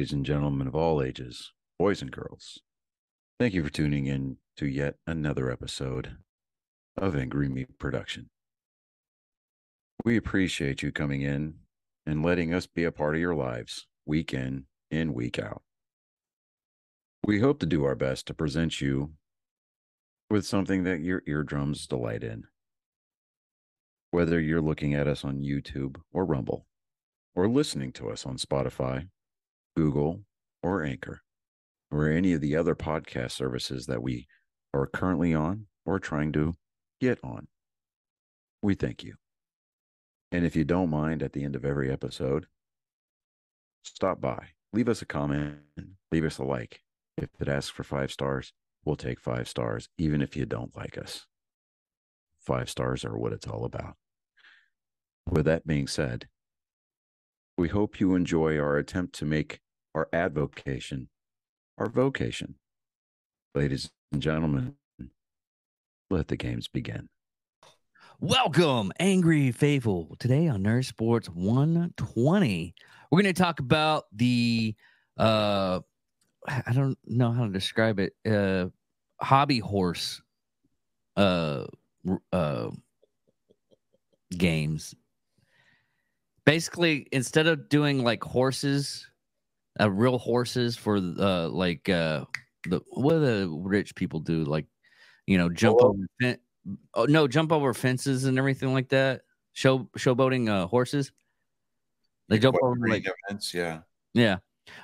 ladies and gentlemen of all ages, boys and girls. Thank you for tuning in to yet another episode of Angry Meat Production. We appreciate you coming in and letting us be a part of your lives week in and week out. We hope to do our best to present you with something that your eardrums delight in. Whether you're looking at us on YouTube or Rumble, or listening to us on Spotify, Google, or Anchor, or any of the other podcast services that we are currently on or trying to get on, we thank you. And if you don't mind, at the end of every episode, stop by, leave us a comment, leave us a like. If it asks for 5 stars, we'll take 5 stars, even if you don't like us. 5 stars are what it's all about. With that being said, we hope you enjoy our attempt to make our advocation our vocation. Ladies and gentlemen, let the games begin. Welcome, Angry Faithful. Today on Nerd Sports 120, we're going to talk about the, I don't know how to describe it, hobby horse games. Basically, instead of doing like horses, real horses for what do the rich people do? Like, jump over fences and everything like that. Showboating horses. They jump over like events, yeah. Yeah.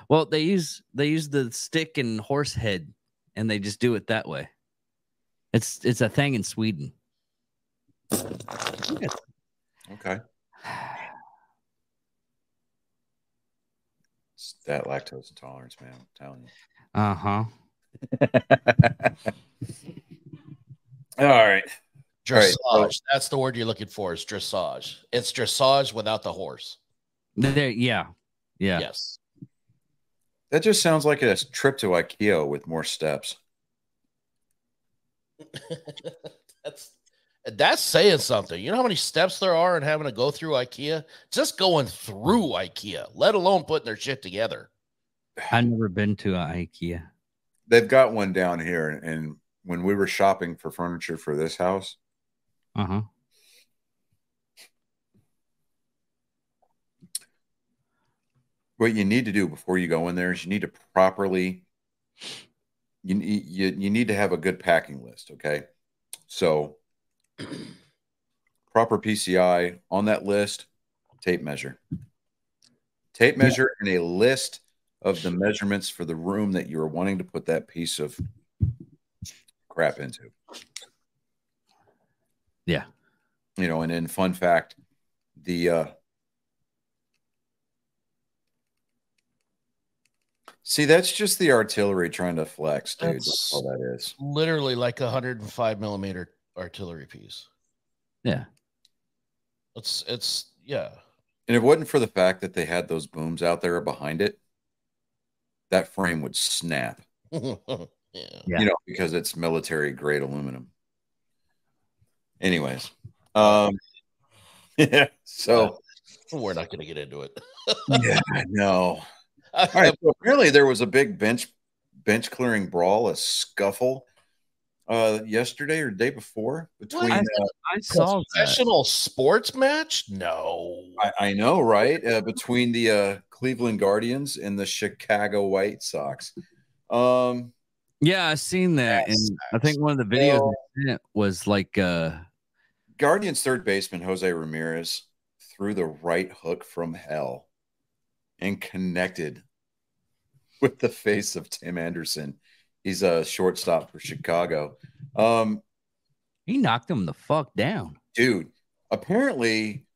Well, they use the stick and horse head, and they just do it that way. It's a thing in Sweden. Okay. It's that lactose intolerance, man. I'm telling you. Uh-huh. All right. Dressage. All right. That's the word you're looking for, is dressage. It's dressage without the horse. Yeah. Yes. That just sounds like a trip to IKEA with more steps. That's saying something. You know how many steps there are in having to go through IKEA? Just going through IKEA, let alone putting their shit together. I've never been to IKEA. They've got one down here, and when we were shopping for furniture for this house, what you need to do before you go in there is you need to properly, you need to have a good packing list, okay? So proper PCI on that list, tape measure. Tape measure and a list of the measurements for the room that you're wanting to put that piece of crap into. Yeah. And then fun fact, see, that's just the artillery trying to flex, dude. That's all that is. Literally like a 105 millimeter artillery piece. Yeah. It's yeah. And if it wasn't for the fact that they had those booms out there behind it, that frame would snap. Yeah. Because it's military grade aluminum. Anyways. Yeah. So we're not going to get into it. Yeah, no. All right. So apparently there was a big bench clearing brawl, a scuffle yesterday or the day before between I saw professional sports match. No, I know, right? Between the Cleveland Guardians and the Chicago White Sox. Yeah, I seen that, and I think one of the videos was like Guardians third baseman Jose Ramirez threw the right hook from hell and connected with the face of Tim Anderson. He's a shortstop for Chicago. He knocked him the fuck down. Dude, apparently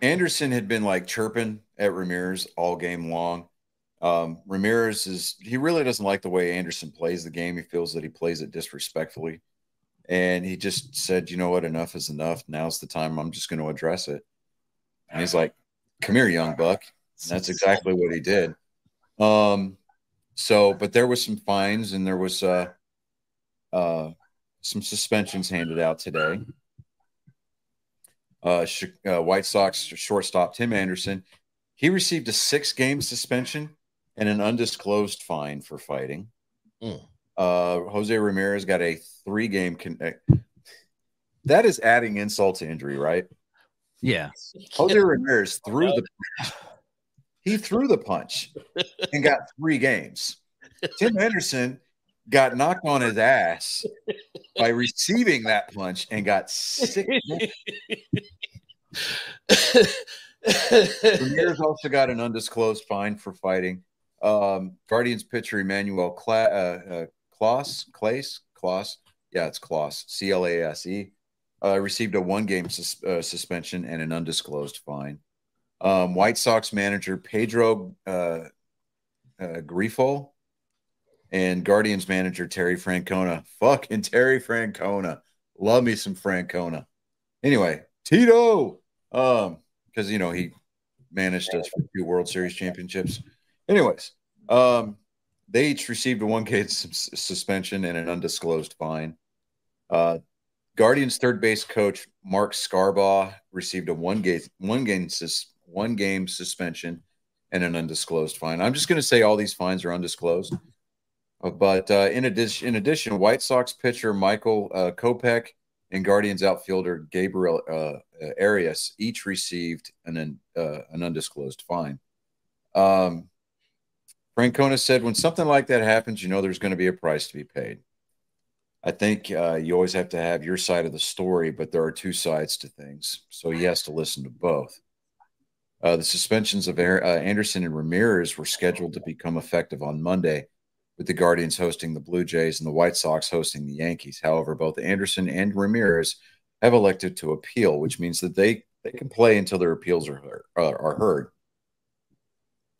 Anderson had been like chirping at Ramirez all game long. Ramirez he really doesn't like the way Anderson plays the game. He feels that he plays it disrespectfully. And he just said, you know what, enough is enough. Now's the time. I'm just going to address it. And he's like, come here, young buck. And that's exactly what he did. But there was some fines and there was some suspensions handed out today. White Sox shortstop Tim Anderson, he received a 6-game suspension and an undisclosed fine for fighting. Mm. Jose Ramirez got a 3-game that is adding insult to injury, right? Yeah. Jose Ramirez threw the punch and got 3 games. Tim Henderson got knocked on his ass by receiving that punch and got 6 games. Ramirez also got an undisclosed fine for fighting. Guardians pitcher Emmanuel Clase. Yeah, it's Clase. Clase. Received a 1-game suspension and an undisclosed fine. White Sox manager Pedro Grifo and Guardians manager Terry Francona. Fucking Terry Francona. Love me some Francona. Anyway, Tito. Because, you know, he managed us for 2 World Series championships. Anyways, they each received a 1-game suspension and an undisclosed fine. Guardians third base coach Mark Scarbaugh received a 1-game suspension and an undisclosed fine. I'm just going to say all these fines are undisclosed. But in addition, White Sox pitcher Michael Kopech and Guardians outfielder Gabriel Arias each received an undisclosed fine. Francona said, when something like that happens, you know there's going to be a price to be paid. I think you always have to have your side of the story, but there are 2 sides to things, so he has to listen to both. The suspensions of Anderson and Ramirez were scheduled to become effective on Monday, with the Guardians hosting the Blue Jays and the White Sox hosting the Yankees. However, both Anderson and Ramirez have elected to appeal, which means that they can play until their appeals are heard,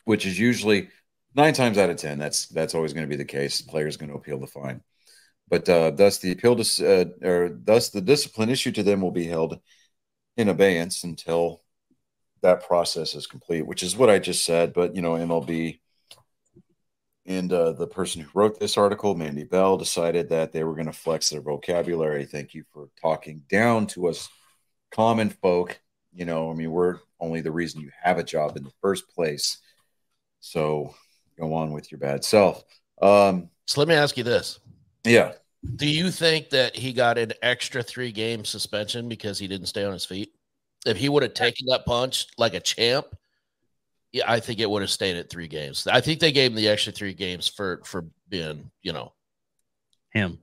which is usually 9 times out of 10. That's always going to be the case. The player's going to appeal the fine. But thus the discipline issued to them will be held in abeyance until that process is complete, which is what I just said. But, you know, MLB and the person who wrote this article, Mandy Bell, decided that they were going to flex their vocabulary. Thank you for talking down to us common folk. You know, I mean, we're only the reason you have a job in the first place. So go on with your bad self. So let me ask you this. Yeah. Do you think that he got an extra 3-game suspension because he didn't stay on his feet? If he would have taken that punch like a champ, yeah, I think it would have stayed at 3 games. I think they gave him the extra 3 games for being, you know, him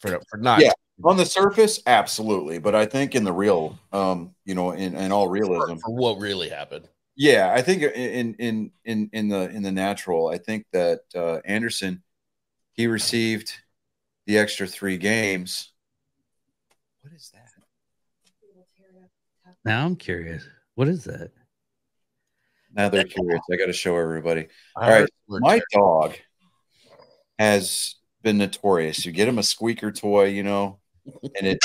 for not. Yeah, on the surface, absolutely, but I think in the real, you know, in all realism, for what really happened. Yeah, I think in the natural, I think that Anderson, he received the extra 3 games. What is that? Now I'm curious. What is that? Now they're curious. I got to show everybody. All right. My dog has been notorious. You get him a squeaker toy, you know, and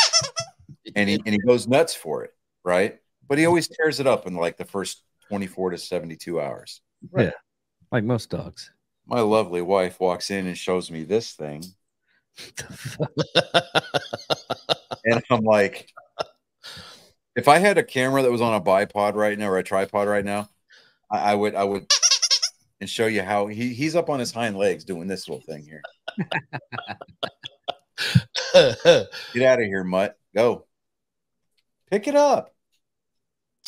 he goes nuts for it, right? But he always tears it up in like the first 24 to 72 hours. Right? Yeah, like most dogs. My lovely wife walks in and shows me this thing. And I'm like, if I had a camera that was on a bipod right now or a tripod right now, I would and show you how he's up on his hind legs doing this little thing here. Get out of here, mutt. Go. Pick it up.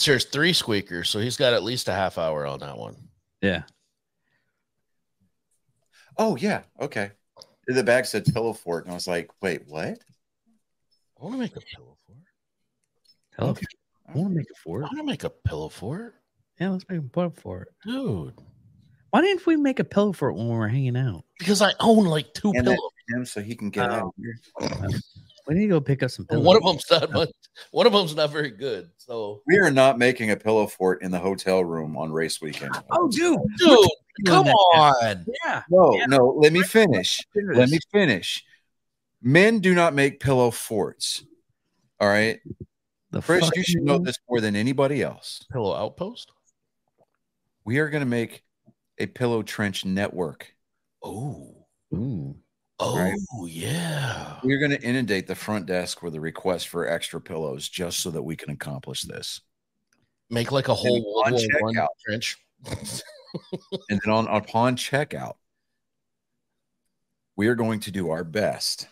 There's 3 squeakers, so he's got at least a half hour on that one. Yeah. Oh, yeah. Okay. The bag said pillow fort, and I was like, wait, what? I want to make a pillow fort. Okay. I want to make a fort. I want to make a pillow fort. Yeah, let's make a pillow fort. Dude. Why didn't we make a pillow fort when we were hanging out? Because I own like 2 pillows. Him so he can get out of here. We need to go pick up some pillows. One of them's not much. One of them's not very good. So we are not making a pillow fort in the hotel room on race weekend. Oh, dude, come on. Yeah. No. Let me finish. Let me finish. Men do not make pillow forts. All right. Chris, you should know this more than anybody else. Pillow outpost. We are going to make a pillow trench network. Oh. Ooh. Oh, right? Yeah. We're going to inundate the front desk with a request for extra pillows just so that we can accomplish this. Make like a whole World War I trench. And then upon checkout, we are going to do our best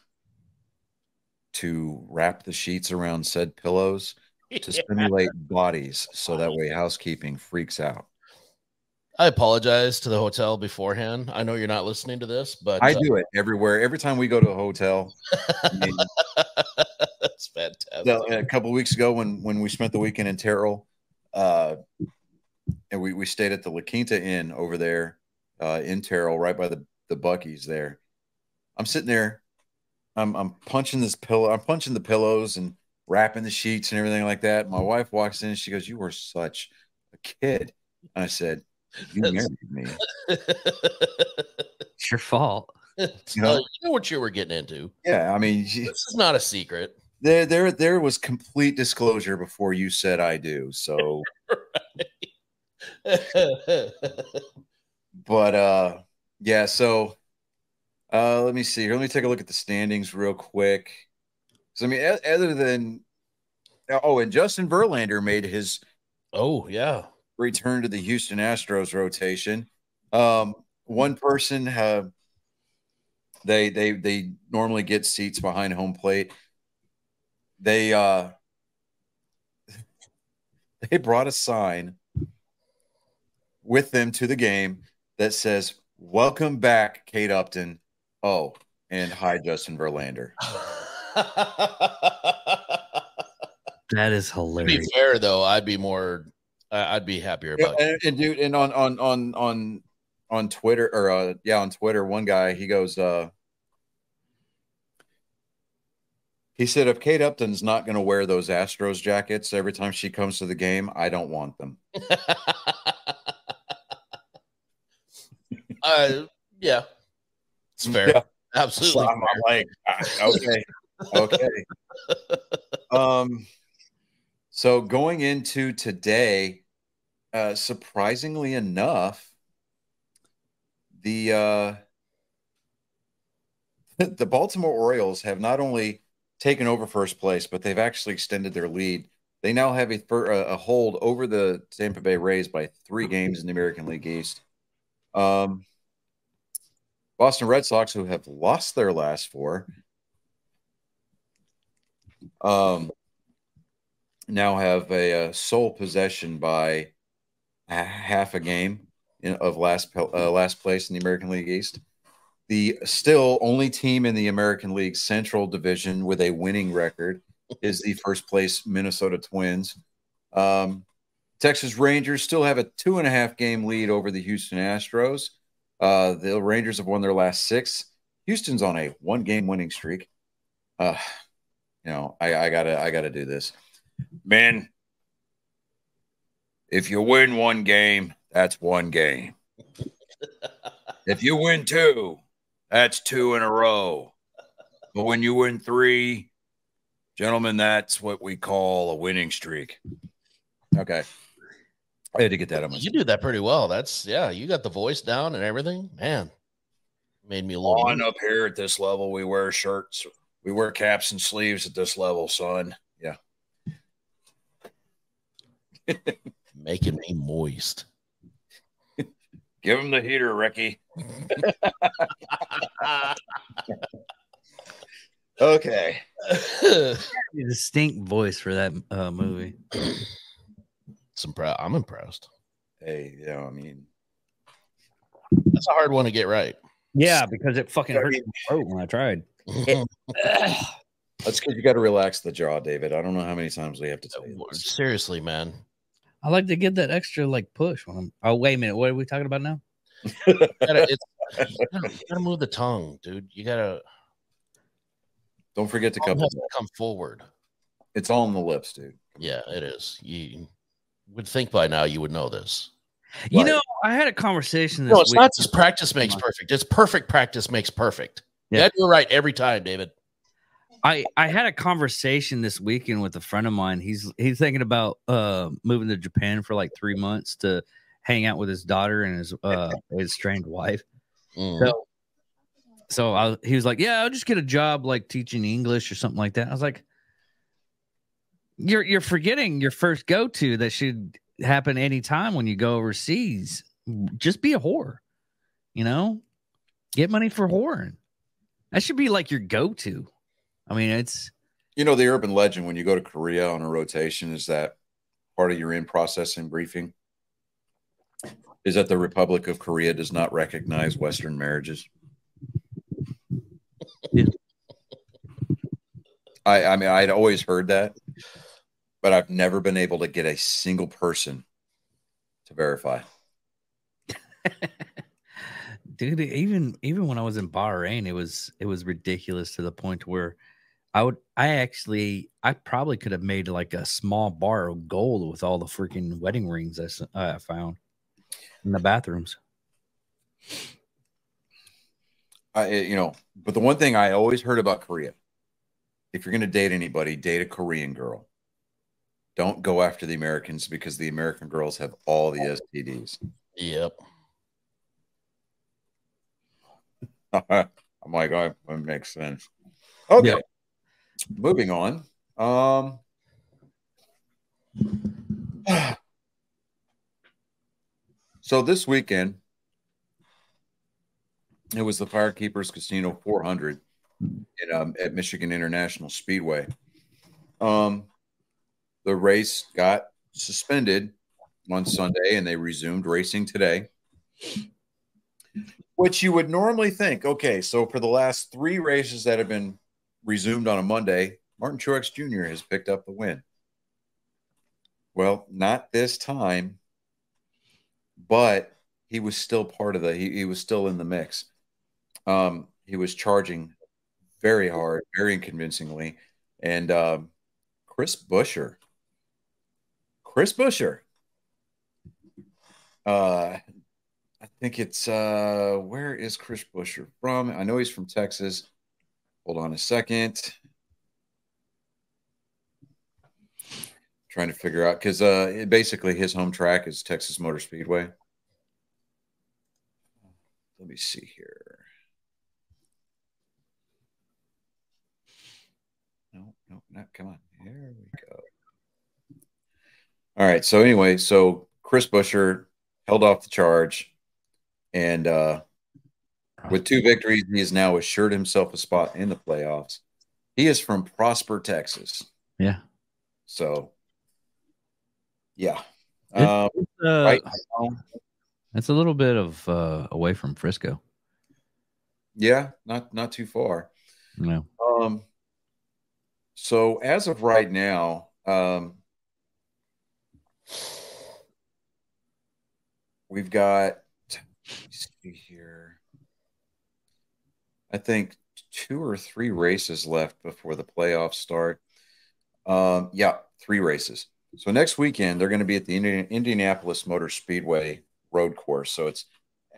to wrap the sheets around said pillows to simulate bodies, so that way housekeeping freaks out. I apologize to the hotel beforehand. I know you're not listening to this, but I do it everywhere. Every time we go to a hotel. I mean, that's fantastic. a couple of weeks ago when we spent the weekend in Terrell, and we stayed at the La Quinta Inn over there in Terrell, right by the Buc-ee's there. I'm sitting there, I'm punching this pillow, I'm punching the pillows and wrapping the sheets and everything like that. My wife walks in and she goes, "You were such a kid." And I said, "You married me." It's your fault. You know what you were getting into. Yeah, I mean, this is not a secret. There was complete disclosure before you said "I do." So, but yeah. So, let me see. Let me take a look at the standings real quick. So, I mean, other than and Justin Verlander made his return to the Houston Astros rotation. One person they normally get seats behind home plate. They brought a sign with them to the game that says, "Welcome back, Kate Upton." Oh, and hi, Justin Verlander. That is hilarious. To be fair, though, I'd be happier about it. And dude, and on Twitter on Twitter, one guy, he goes, he said, "If Kate Upton's not going to wear those Astros jackets every time she comes to the game, I don't want them." Yeah, it's fair. Yeah. Absolutely. So I'm like, okay. So going into today, surprisingly enough, the Baltimore Orioles have not only taken over first place, but they've actually extended their lead. They now have a hold over the Tampa Bay Rays by 3 games in the American League East. Boston Red Sox, who have lost their last 4, now have a sole possession by half a game of last place in the American League East. The still only team in the American League Central Division with a winning record is the first place Minnesota Twins. Texas Rangers still have a 2.5 game lead over the Houston Astros. The Rangers have won their last 6. Houston's on a 1-game winning streak. I gotta do this, man. If you win 1 game, that's 1 game. If you win 2, that's 2 in a row. But when you win 3, gentlemen, that's what we call a winning streak. Okay. I had to get that on my. You do that pretty well. You got the voice down and everything. Man, made me a little. On up here at this level, we wear shirts. We wear caps and sleeves at this level, son. Yeah. Making me moist. Give him the heater, Ricky. Okay. A distinct voice for that movie. I'm impressed. Hey, I mean, that's a hard one to get right. Yeah, because it fucking hurt my throat when I tried. That's because you got to relax the jaw, David. I don't know how many times we have to tell you this. Seriously, man. I like to give that extra push when I'm. Oh, wait a minute. What are we talking about now? You gotta move the tongue, dude. You gotta. Don't forget to come forward. It's all in the lips, dude. Yeah, it is. You would think by now you would know this. You know, I had a conversation this week. It's not just practice makes perfect. It's perfect practice makes perfect. Yeah. You have to do it right every time, David. I had a conversation this weekend with a friend of mine. He's thinking about moving to Japan for 3 months to hang out with his daughter and his estranged wife. Mm-hmm. So he was like, "Yeah, I'll just get a job teaching English or something like that." I was like, "You're forgetting your first go-to that should happen anytime when you go overseas. just be a whore. You know, get money for whoring. That should be like your go-to. I mean, it's You know, the urban legend when you go to Korea on a rotation is that part of your in-processing briefing is that the Republic of Korea does not recognize Western marriages. Yeah. I mean, I'd always heard that, but I've never been able to get a single person to verify. dude. Even when I was in Bahrain, it was ridiculous to the point where I probably could have made like a small bar of gold with all the freaking wedding rings I found in the bathrooms. But the one thing I always heard about Korea, if you're going to date anybody, date a Korean girl. Don't go after the Americans because the American girls have all the STDs. Yep. I'm like, oh, that makes sense. Okay. Yep. Moving on. So this weekend, it was the Firekeepers Casino 400 at Michigan International Speedway. The race got suspended on Sunday, and they resumed racing today. Which you would normally think, okay, so for the last 3 races that have been resumed on a Monday, Martin Truex Jr. has picked up the win. Well, not this time, but he was still part of he was still in the mix. He was charging very hard, very convincingly. And Chris Buescher, I think it's where is Chris Buescher from? I know he's from Texas. Hold on a second. Trying to figure out because basically his home track is Texas Motor Speedway. Let me see here. No, not come on. Here we go. All right. So anyway, Chris Buescher held off the charge, and with 2 victories, he has now assured himself a spot in the playoffs. He is from Prosper, Texas. Yeah. So, yeah. Right now, it's a little bit of away from Frisco. Yeah, not too far. No. So as of right now, we've got, let's see here, I think 2 or 3 races left before the playoffs start. 3 races. So next weekend, they're going to be at the Indianapolis Motor Speedway road course. So it's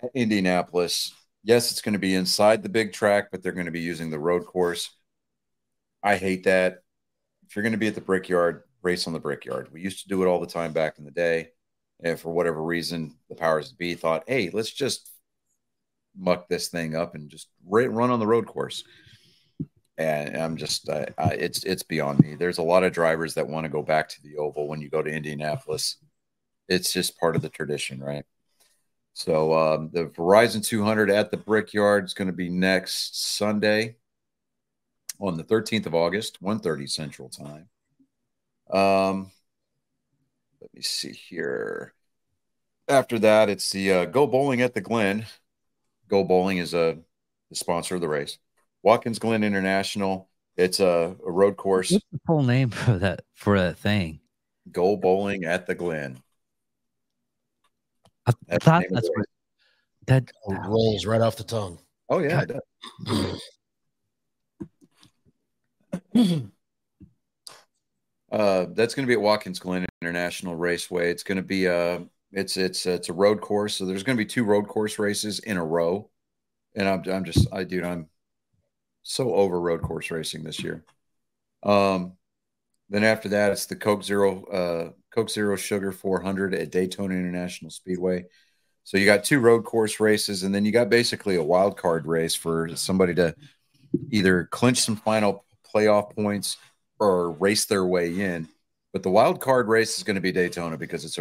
at Indianapolis. Yes, it's going to be inside the big track, but they're going to be using the road course. I hate that. If you're going to be at the Brickyard, race on the Brickyard. We used to do it all the time back in the day. And for whatever reason, the powers that be thought, hey, let's just muck this thing up and just run on the road course. And I'm just, it's beyond me. There's a lot of drivers that want to go back to the oval when you go to Indianapolis. It's just part of the tradition, right? So the Verizon 200 at the Brickyard is going to be next Sunday on the 13th of August, 1:30 Central Time. Let me see here. After that, it's the Go Bowling at the Glen. Go Bowling is the sponsor of the race. Watkins Glen International. It's a road course. What's the full name for that thing? Go Bowling at the Glen. I thought that's what that rolls right off the tongue. Oh yeah, it does. That's going to be at Watkins Glen International Raceway. It's going to be it's a road course. So there's going to be 2 road course races in a row, and I'm so over road course racing this year. Then after that, it's the Coke Zero Sugar 400 at Daytona International Speedway. So you got 2 road course races, and then you got basically a wild card race for somebody to either clinch some final playoff points or race their way in. But the wild card race is going to be Daytona because it's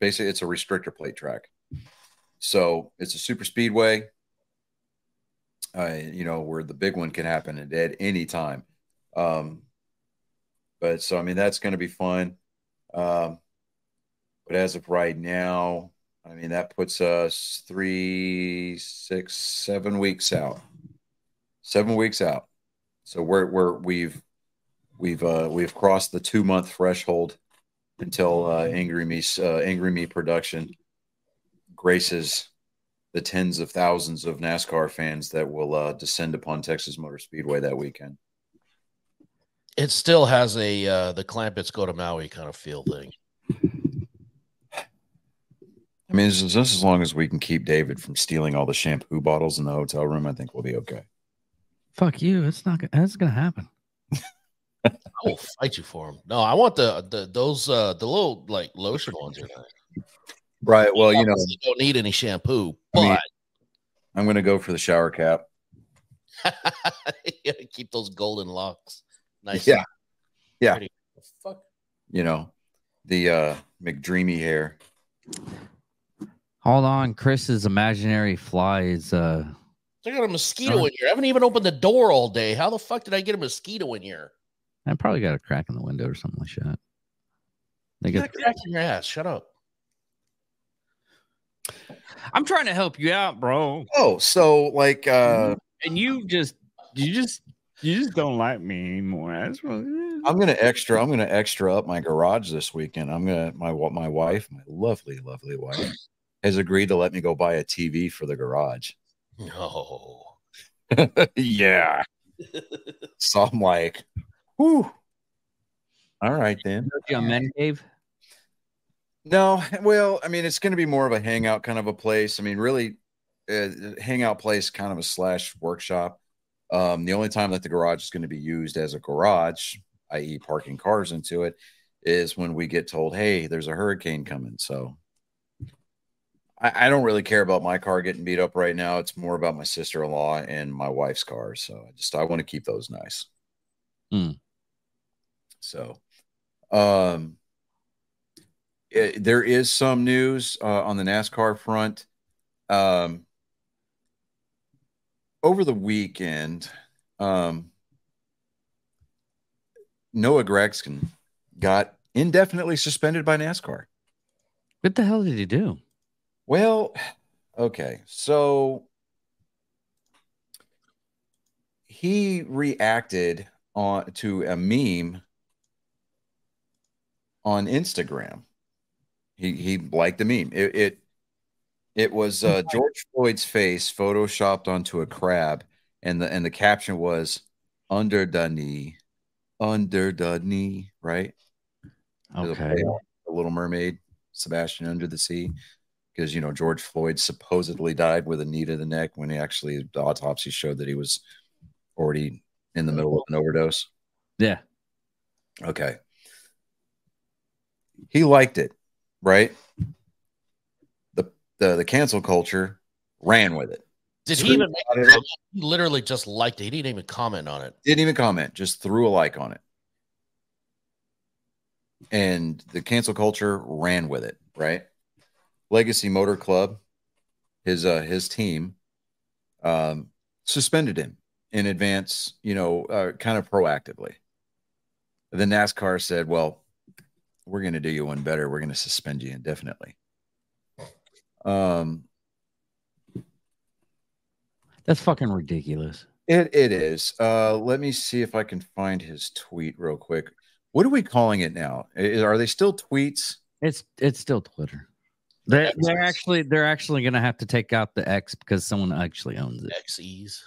basically it's a restrictor plate track. So it's a super speedway, where the big one can happen at any time. But so, I mean, that's going to be fun. But as of right now, I mean, that puts us 3, 6, 7 weeks out. 7 weeks out. So we've crossed the 2-month threshold until Angry Me production graces the tens of thousands of NASCAR fans that will descend upon Texas Motor Speedway that weekend. It still has a the Clampetts go to Maui kind of feel thing. I mean, just as long as we can keep David from stealing all the shampoo bottles in the hotel room, I think we'll be okay. Fuck you. It's not. That's gonna happen. I will fight you for them. No, I want the little like lotion ones are nice. Right. Well, you don't need any shampoo, but I'm going to go for the shower cap. You gotta keep those golden locks nice. Yeah. Yeah. Pretty. Fuck. The McDreamy hair. Hold on, Chris's imaginary fly is I got a mosquito in here. I haven't even opened the door all day. How the fuck did I get a mosquito in here? I probably got a crack in the window or something like that. You got a crack in your ass. Shut up. I'm trying to help you out, bro. Oh, so like and you just don't like me anymore. That's what I'm gonna extra up my garage this weekend. My wife, my lovely wife, has agreed to let me go buy a TV for the garage. No. Yeah. So I'm like, whew. All right then. You on Men Cave? No, well, I mean, it's going to be more of a hangout kind of a place. I mean, really, hangout place, kind of a / workshop. The only time that the garage is going to be used as a garage, i.e., parking cars into it, is when we get told, "Hey, there's a hurricane coming." So, I don't really care about my car getting beat up right now. It's more about my sister-in-law and my wife's car. So, I want to keep those nice. So, there is some news on the NASCAR front. Over the weekend, Noah Gragson got indefinitely suspended by NASCAR. What the hell did he do? Well, okay. So he reacted to a meme on Instagram. He liked the meme. It was George Floyd's face photoshopped onto a crab, and the caption was under the knee, right? Okay. The Little Mermaid, Sebastian under the sea, because George Floyd supposedly died with a knee to the neck when the autopsy showed that he was already in the middle of an overdose. Yeah. Okay. He liked it, right? The cancel culture ran with it. Did he even make a comment? He literally just liked it. He didn't even comment on it. Didn't even comment, just threw a like on it. And the cancel culture ran with it, right? Legacy Motor Club, his team, suspended him in advance, kind of proactively. The NASCAR said, well, we're going to do you one better. We're going to suspend you indefinitely. That's fucking ridiculous. It is. Let me see if I can find his tweet real quick. What are we calling it now? Are they still tweets? It's still Twitter. They're actually going to have to take out the X because someone actually owns it. XEs.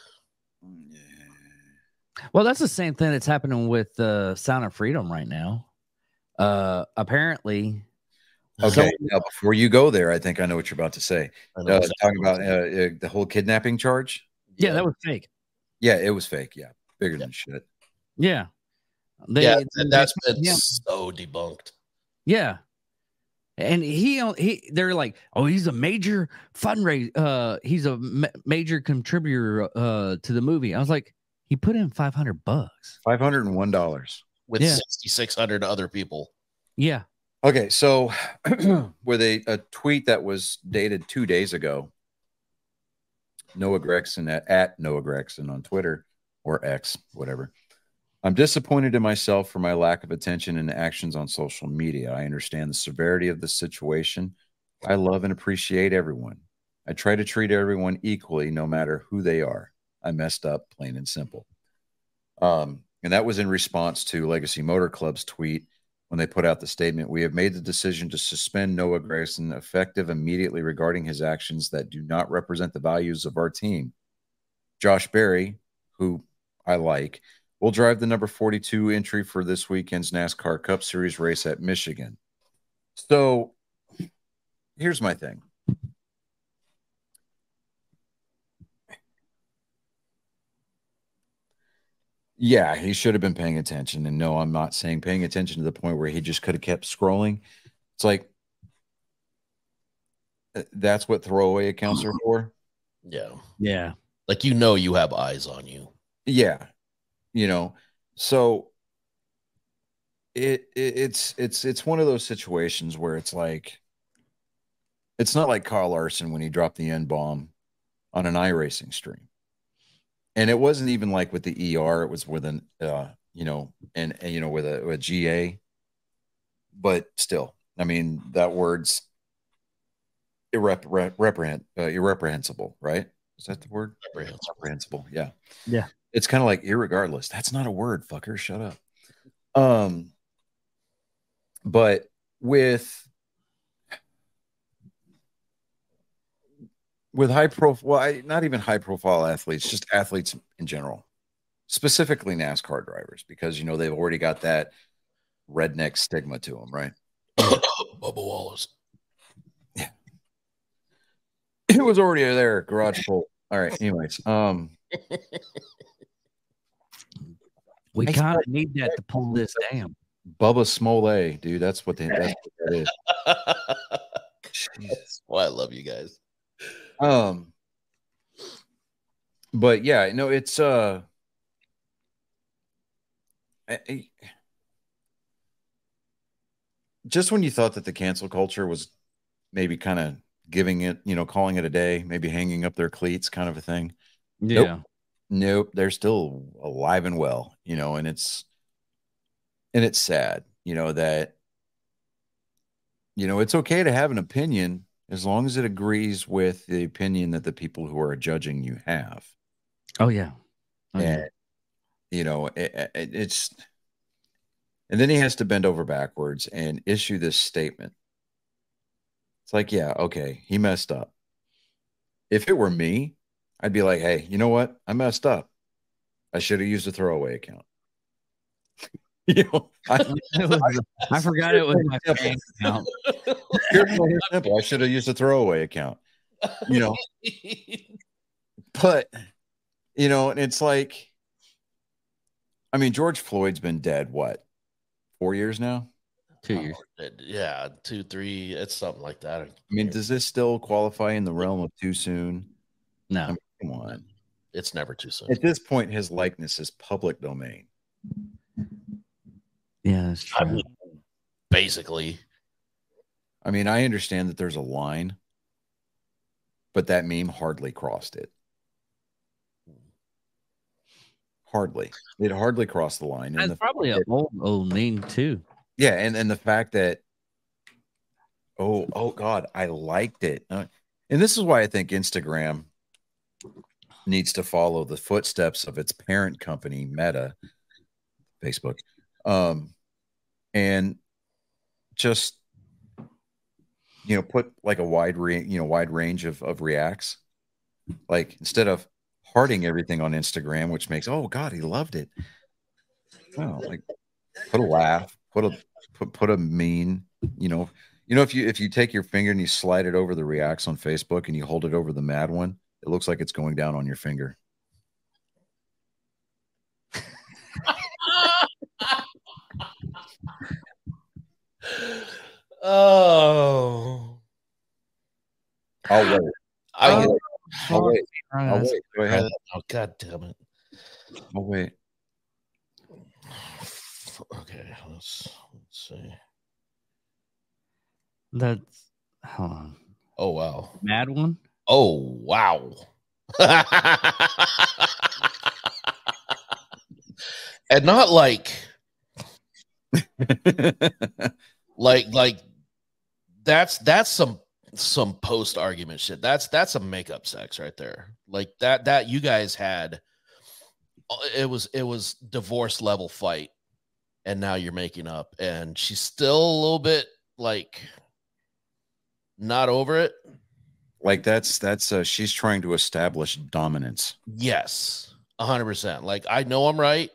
Well, that's the same thing that's happening with Sound of Freedom right now. Apparently. Okay. Now, before you go there, I think I know what you're about to say. Talking about the whole kidnapping charge. Yeah, that was fake. Yeah, it was fake. Yeah, bigger than shit. Yeah. That's been so debunked. Yeah. And they're like, oh, he's a major fundraiser. He's a major contributor to the movie. I was like, he put in $500, $501 with 6,600 other people. Yeah. Okay, so with a tweet that was dated 2 days ago, Noah Gregson at Noah Gregson on Twitter or X, whatever. I'm disappointed in myself for my lack of attention and actions on social media. I understand the severity of the situation. I love and appreciate everyone. I try to treat everyone equally, no matter who they are. I messed up, plain and simple. And that was in response to Legacy Motor Club's tweet when they put out the statement, we have made the decision to suspend Noah Grayson effective immediately regarding his actions that do not represent the values of our team. Josh Berry, who I like, will drive the number 42 entry for this weekend's NASCAR Cup Series race at Michigan. So here's my thing. Yeah, he should have been paying attention. And no, I'm not saying paying attention to the point where he just could have kept scrolling. It's like that's what throwaway accounts are for. Yeah. Yeah. Like, you have eyes on you. Yeah. So it's one of those situations where it's like it's not like Kyle Larson when he dropped the N-bomb on an iRacing stream. And it wasn't even like with the ER, it was with an with a GA. But still, I mean, that word's irreprehensible, right? Is that the word? Reprehensible. Yeah. Yeah. It's kind of like irregardless. That's not a word, fucker. Shut up. But with high profile, not even high profile athletes, just athletes in general, specifically NASCAR drivers, because they've already got that redneck stigma to them, right? Bubba Wallace. Yeah. It was already there, garage full. All right. Anyways, we kind of need that to pull this down. Bubba Smollett, dude. That's what that is. That's why I love you guys. But yeah, no, it's just when you thought that the cancel culture was maybe kind of giving it, calling it a day, maybe hanging up their cleats kind of a thing. Yeah. Nope, they're still alive and well, and it's sad, that it's okay to have an opinion as long as it agrees with the opinion that the people who are judging you have. Oh yeah. And and then he has to bend over backwards and issue this statement. It's like, yeah, okay, he messed up. If it were me, I'd be like, hey, you know what? I messed up. I should have used a throwaway account. I forgot it was my bank account. Here's simple. I should have used a throwaway account. But and it's like, I mean, George Floyd's been dead, what, 4 years now? 2 years. Yeah, 2, 3. It's something like that. I mean, does this still qualify in the realm of too soon? No. I mean, come on. It's never too soon. At this point, his likeness is public domain. Yeah, that's true. I mean, basically. I mean, I understand that there's a line, but that meme hardly crossed it. Hardly. It hardly crossed the line. That's probably an old meme too. Yeah, and the fact that oh God, I liked it. And this is why I think Instagram needs to follow the footsteps of its parent company, Meta, Facebook, and just put like a wide range of reacts. Like instead of hearting everything on Instagram, which makes, oh God, he loved it. Well, like put a laugh, put a mean, if you take your finger and you slide it over the reacts on Facebook and you hold it over the mad one, it looks like it's going down on your finger. Oh. I'll wait. I'll wait. Go ahead. Oh, God damn it. I'll wait. Okay, let's see. That's hold on. Oh wow. Mad one. Oh wow. And not like that's some post argument shit. That's some makeup sex right there. Like that you guys had. It was divorce level fight, and now you're making up, and she's still a little bit like not over it. Like that's she's trying to establish dominance. Yes, 100%. Like I know I'm right,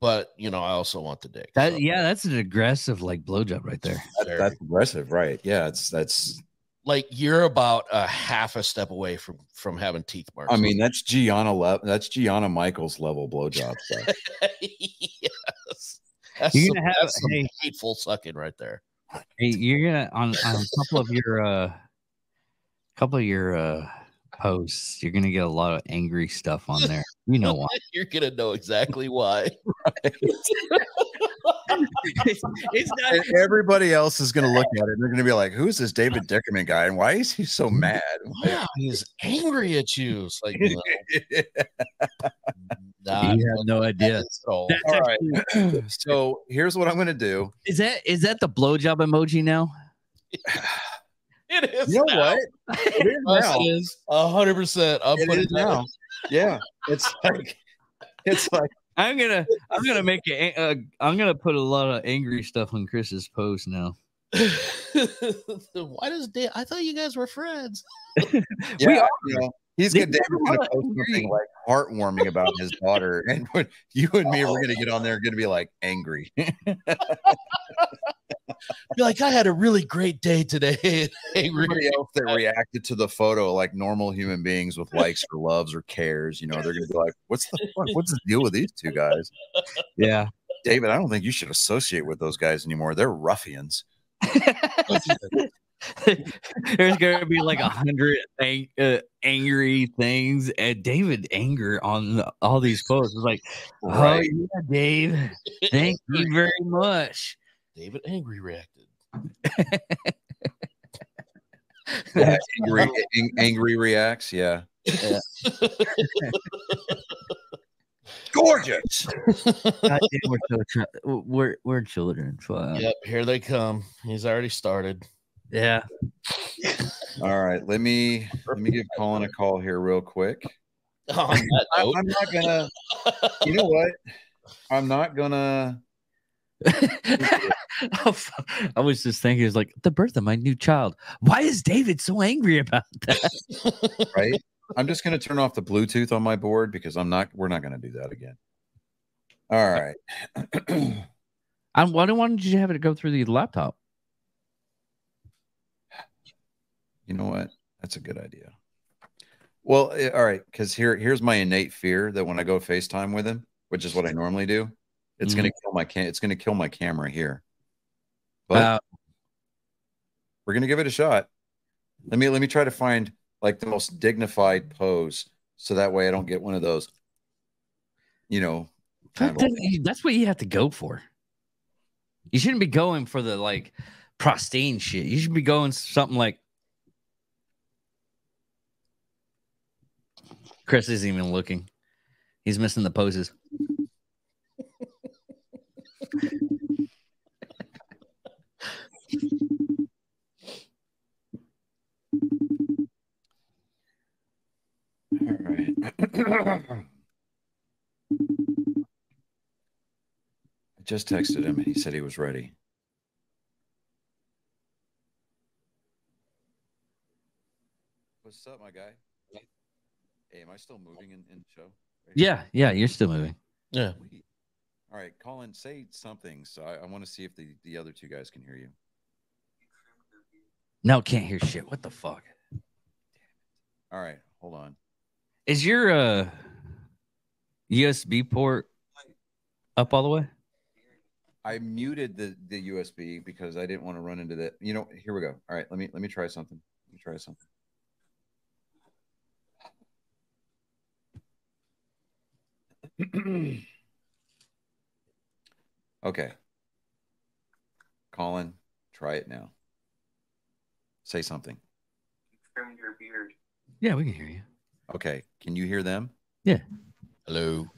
but I also want the dick. That yeah, that's an aggressive like blowjob right there. That's aggressive, right? Yeah, that's like you're about a half a step away from having teeth marks. I mean, that's Gianna Michaels level blowjob stuff. Yes. That's You're some, gonna have that's some hey, hateful sucking right there. hey, you're gonna on a couple of your posts, you're gonna get a lot of angry stuff on there. You know why? You're gonna know exactly why. It's not. And everybody else is going to look at it and they're going to be like, who's this David Dickerman guy and why is he so mad? Yeah, he's angry at you. It's like, You have no idea. All right. So here's what I'm going to do. Is that the blowjob emoji now? It is. You know what? It is Yes, now. it is 100%. I'm It putting is now. Yeah. It's like I'm gonna make it. I'm gonna put a lot of angry stuff on Chris's post now. Why does Dave? I thought you guys were friends. yeah, he's gonna post something like heartwarming about his daughter, and you and me we're gonna get on there, gonna be like angry. You're like, I had a really great day today. Everybody else that reacted to the photo, like normal human beings with likes or loves or cares, they're gonna be like, "What's the deal with these two guys?" Yeah, David, I don't think you should associate with those guys anymore. They're ruffians. There's gonna be like 100 angry things, and David anger on all these posts. It's like, Right. oh yeah, Dave, thank you very much. David angry reacted. Yeah, angry reacts. Yeah. Gorgeous. God damn, we're children. So, Yep, here they come. He's already started. yeah. All right, let me give Colin a call here real quick. On that note, I'm not gonna. You know what? I'm not gonna. I was just thinking, it's like the birth of my new child. Why is David so angry about that? Right. I'm just gonna turn off the Bluetooth on my board because we're not gonna do that again. All right. Why didn't you have it go through the laptop? You know what? That's a good idea. Well, all right, because here's my innate fear that when I go FaceTime with him, which is what I normally do, it's gonna kill my camera here. But we're gonna give it a shot. Let me try to find like the most dignified pose, so that way I don't get one of those. That's what you have to go for. You shouldn't be going for the like pristine shit. You should be going something like. Chris isn't even looking. He's missing the poses. All right. I just texted him and he said he was ready. What's up, my guy? Hey, am I still moving in the show? Yeah, you're still moving. Yeah. All right, Colin, say something. So I want to see if the other two guys can hear you. No, can't hear shit. What the fuck? All right, hold on. Is your USB port up all the way? I muted the USB because I didn't want to run into that. Here we go. All right, let me try something. Okay. Colin, try it now. Say something. Trim your beard. Yeah, we can hear you. Okay. Can you hear them? Yeah. Hello.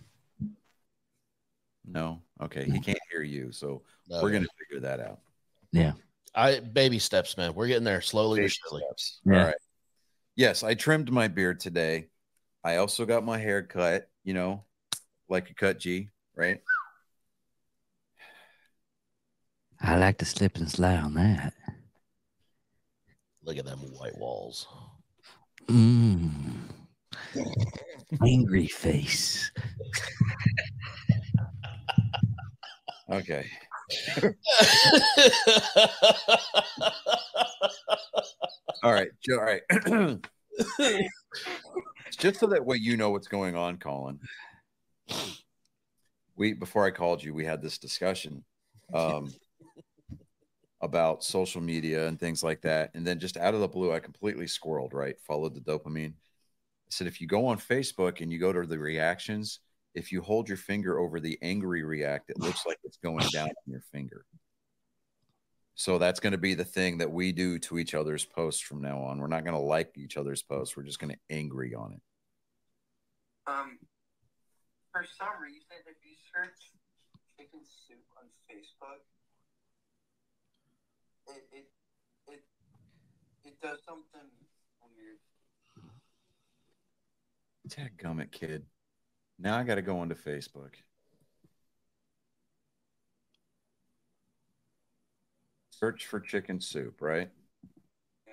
No. Okay. He can't hear you. So No. we're going to figure that out. Yeah. Baby steps, man. We're getting there slowly but surely. Steps. Yeah. All right. Yes, I trimmed my beard today. I also got my hair cut, you know, like a cut G, right? I like to slip and slide on that. Look at them white walls. Angry face. Okay. All right. All right. Just so that way you know what's going on, Colin. Before I called you, we had this discussion about social media and things like that. And then just out of the blue, I completely squirreled, right? Followed the dopamine. I said, if you go on Facebook and you go to the reactions, if you hold your finger over the angry react, it looks like it's going down on your finger. So that's going to be the thing that we do to each other's posts from now on. We're not going to like each other's posts. We're just going to angry on it. For some reason, if you search chicken soup on Facebook, it does something weird. Dadgummit, kid. Now I got to go onto Facebook. Search for chicken soup, right? Yeah.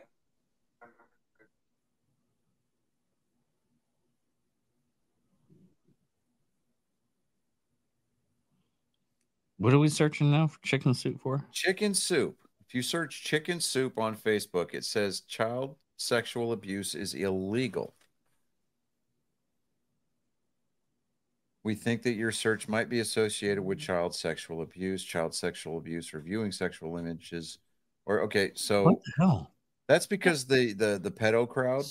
What are we searching now for chicken soup for? Chicken soup. If you search chicken soup on Facebook, it says child sexual abuse is illegal. We think that your search might be associated with child sexual abuse or viewing sexual images. Or okay, so What the hell? That's because the pedo crowd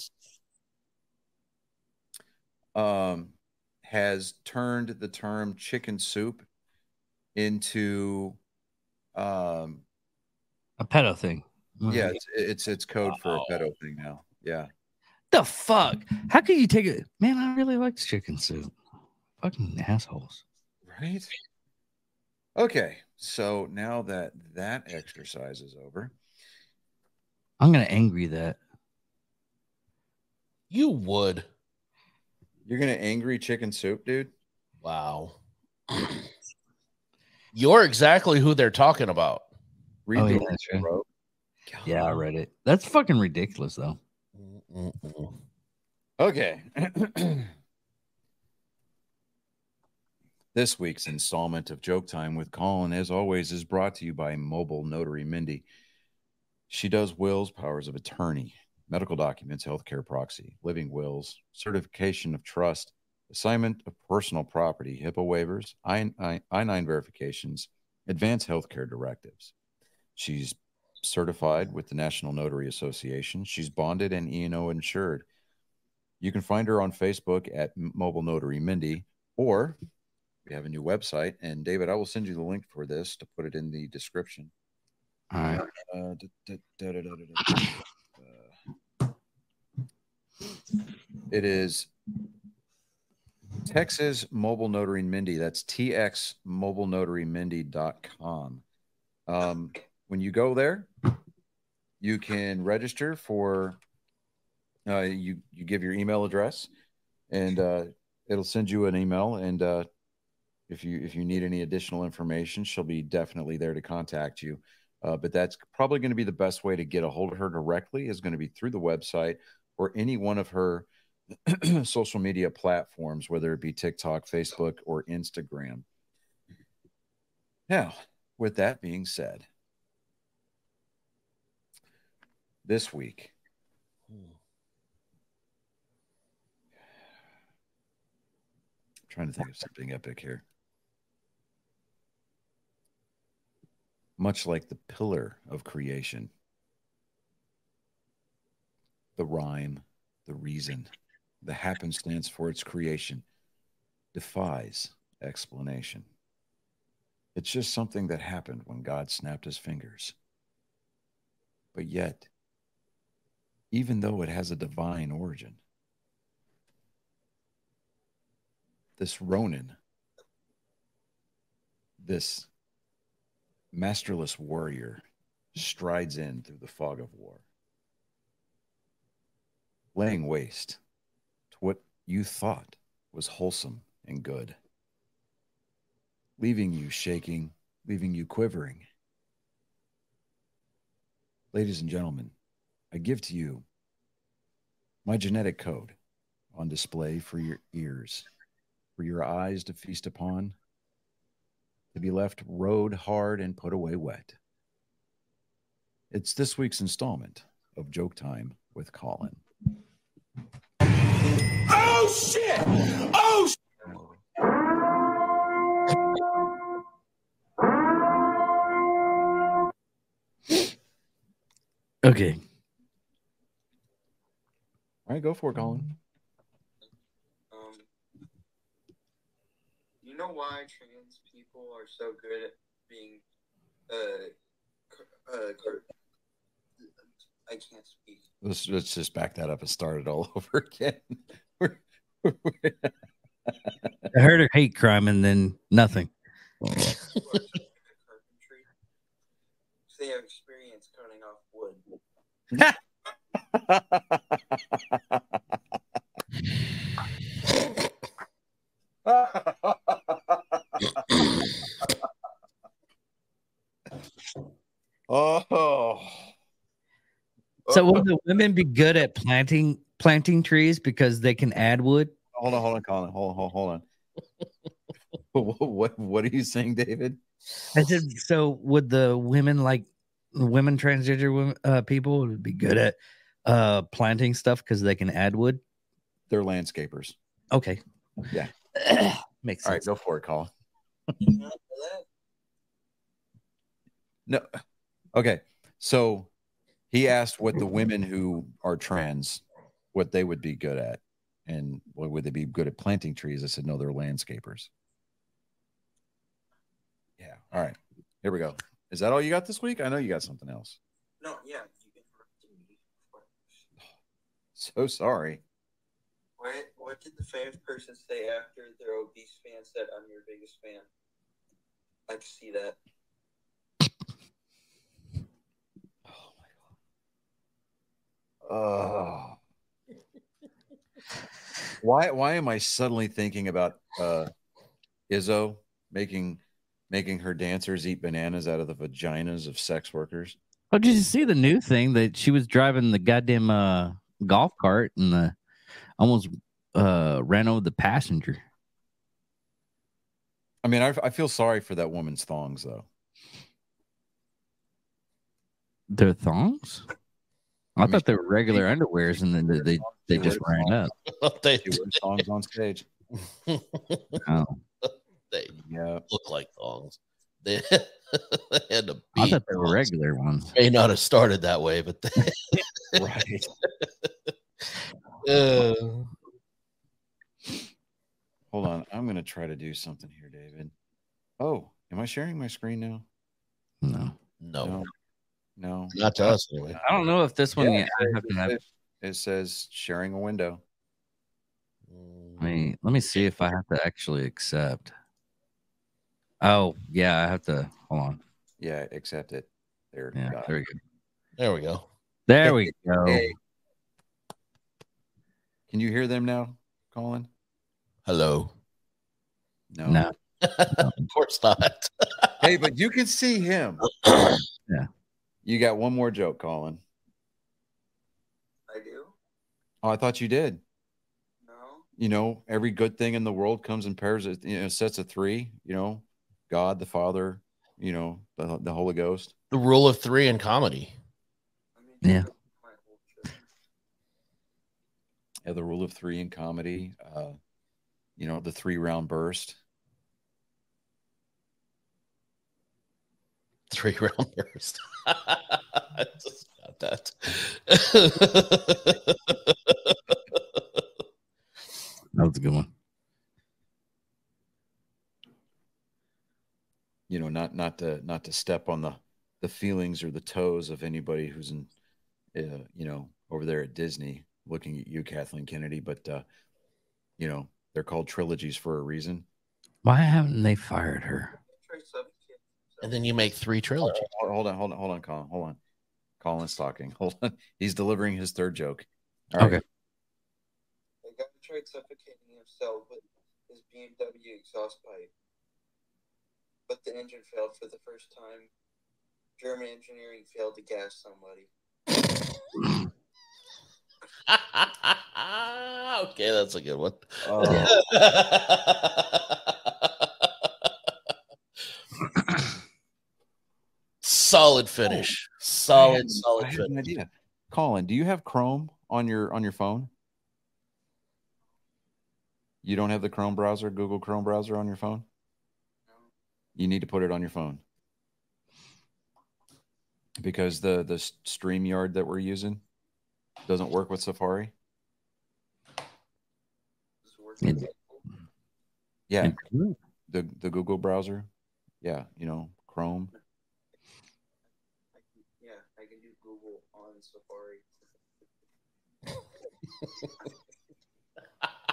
has turned the term chicken soup into a pedo thing. Yeah, it's code for a pedo thing now. Yeah. The fuck? How can you take it? Man, I really like chicken soup. Fucking assholes. Right? Okay. So now that exercise is over, I'm gonna angry that. You would. You're gonna angry chicken soup, dude? Wow. You're exactly who they're talking about. Read the that's right. bro. Yeah, I read it. That's fucking ridiculous, though. Okay. This week's installment of Joke Time with Colin, as always, is brought to you by Mobile Notary Mindy. She does wills, powers of attorney, medical documents, healthcare proxy, living wills, certification of trust, assignment of personal property, HIPAA waivers, I-9 verifications, advanced healthcare directives. She's certified with the National Notary Association. She's bonded and E&O insured. You can find her on Facebook at Mobile Notary Mindy, or we have a new website. And David, I will send you the link for this to put it in the description. All right. It is Texas Mobile Notary Mindy. That's txmobilenotarymindy.com. When you go there, you can register for you give your email address, and it'll send you an email. And if you need any additional information, she'll be definitely there to contact you. But that's probably going to be the best way to get a hold of her directly, is going to be through the website or any one of her social media platforms, whether it be TikTok, Facebook, or Instagram. Now, with that being said, this week, I'm trying to think of something epic here. Much like the pillar of creation, the rhyme, the reason, the happenstance for its creation defies explanation. It's just something that happened when God snapped his fingers. But yet, even though it has a divine origin. This Ronin, this masterless warrior, strides in through the fog of war, laying waste to what you thought was wholesome and good, leaving you shaking, leaving you quivering. Ladies and gentlemen, I give to you my genetic code on display for your ears, for your eyes to feast upon, to be left rode hard and put away wet. It's this week's installment of Joke Time with Colin. Oh, shit! Oh, Okay. All right, go for it, Colin. You know why trans people are so good at being I can't speak. Let's just back that up and start it all over again. I heard of hate crime and then nothing. Carpentry. They have experience cutting off wood. Oh. So will the women be good at planting trees because they can add wood? Hold on, Colin. Hold on. What are you saying, David? I said, so would the women transgender women, people would be good at planting stuff because they can add wood? They're landscapers. Okay. Yeah. Makes All right, sense. go for it, Colin. No. Okay. So he asked what the women who are trans, what they would be good at. And what would they be good at planting trees? I said, no, they're landscapers. Yeah. All right. Here we go. Is that all you got this week? I know you got something else. No, yeah. You interrupted me. So sorry. What did the famous person say after their obese fan said, "I'm your biggest fan"? I can see that. Oh. Why am I suddenly thinking about Izzo making her dancers eat bananas out of the vaginas of sex workers? Oh, did you see the new thing that she was driving the goddamn golf cart and almost ran over the passenger? I mean, I feel sorry for that woman's thongs, though. Their thongs? I thought they were regular underwears, and then they just ran up. They She wears thongs on stage. Oh, look like thongs. They had to I be. thought they were regular ones. May not have started that way, but Right. Hold on. I'm going to try to do something here, David. Oh, am I sharing my screen now? No. No. Not to us anyway. I don't know if this one. Yeah, I have to have. It says sharing a window. Let me see if I have to actually accept. Oh yeah, I have to. Hold on. Yeah, accept it. There. Yeah, got there it. we go. There we go. There we go. Hey. Can you hear them now, Colin? Hello. No. Of course not. Hey, but you can see him. Yeah. You got one more joke, Colin. I do? Oh, I thought you did. No. You know, every good thing in the world comes in pairs, sets of three, God, the Father, the Holy Ghost. The rule of three in comedy. Yeah. Yeah, the rule of three in comedy. The 3-round burst. 3-round burst. I just got that. That was a good one. Not to step on the feelings or the toes of anybody who's over there at Disney, looking at you, Kathleen Kennedy. But you know, they're called trilogies for a reason. Why haven't they fired her? And then you make 3 trilogies. Hold on, Colin. Hold on. Colin's talking. Hold on. He's delivering his third joke. All right. Okay. The guy tried suffocating himself with his BMW exhaust pipe, but the engine failed for the first time. German engineering failed to gas somebody. Okay, that's a good one. Solid finish. Solid I have an finish. idea. Colin, do you have Chrome on your phone? You don't have the Chrome browser, Google Chrome browser on your phone? You need to put it on your phone. Because the StreamYard that we're using doesn't work with Safari. Yeah. The Google browser. Yeah, you know, Chrome. Yeah, I can do Google on Safari.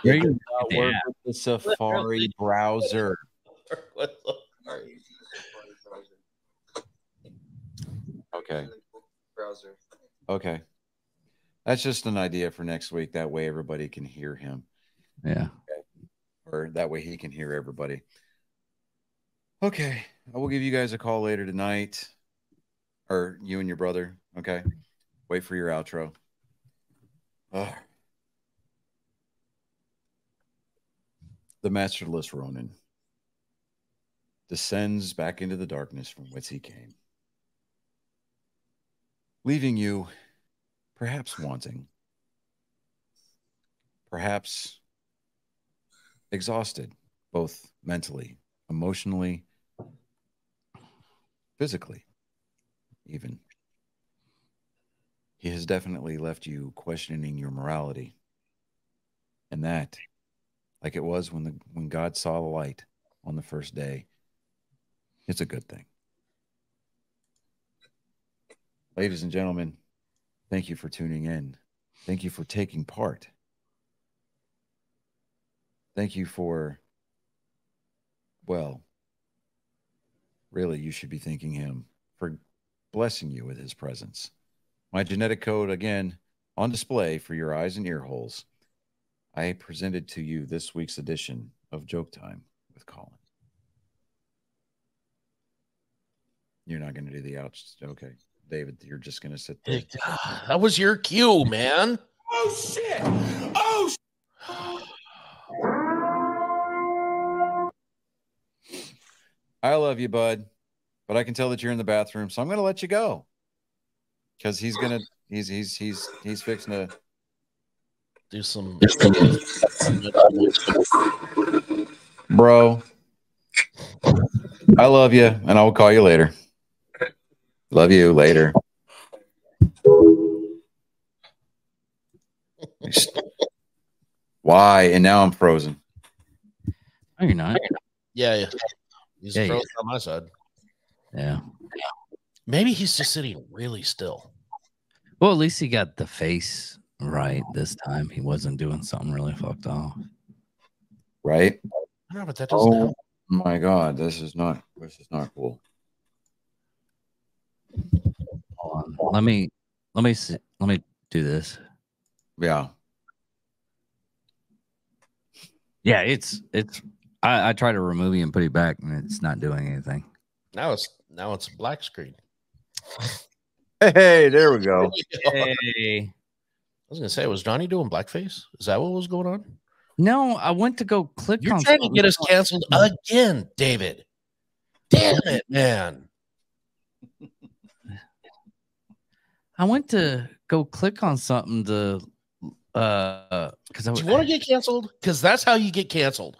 You're It does using not the work app. with the Safari browser. I'm not using the Safari browser. Okay. Browser. Okay. That's just an idea for next week. That way everybody can hear him. Yeah. Or that way he can hear everybody. Okay. I will give you guys a call later tonight. Or you and your brother. Okay. Wait for your outro. Ugh. The masterless Ronin descends back into the darkness from whence he came, leaving you perhaps wanting, perhaps exhausted, both mentally, emotionally, physically, even. He has definitely left you questioning your morality. And that, like it was when God saw the light on the first day, it's a good thing. Ladies and gentlemen, thank you for tuning in. Thank you for taking part. Thank you for, well, really, you should be thanking him for blessing you with his presence. My genetic code, again, on display for your eyes and ear holes. I presented to you this week's edition of Joke Time with Colin. You're not going to do the outs. Okay. David, you're just going to sit there. That was your cue, man. Oh shit! Oh I love you, bud, but I can tell that you're in the bathroom, so I'm going to let you go. Because he's fixing to Do some. Bro, I love you, and I will call you later. Love you later. Why? And now I'm frozen. No, you're not. Yeah. He's Yeah, frozen on my side. Yeah. Maybe he's just sitting really still. Well, at least he got the face right this time. He wasn't doing something really fucked off. Right? I know, but that doesn't help. My God, this is not cool. Hold on. Let me do this. Yeah. Yeah, it's I try to remove it and put it back and it's not doing anything. Now it's a black screen. Hey, there we go. Hey. I was gonna say, was Johnny doing blackface? Is that what was going on? No, I went to go click You're on trying to something. get us canceled again, David. Damn it, man. I went to go click on something to because Do you want to get canceled? Because that's how you get canceled.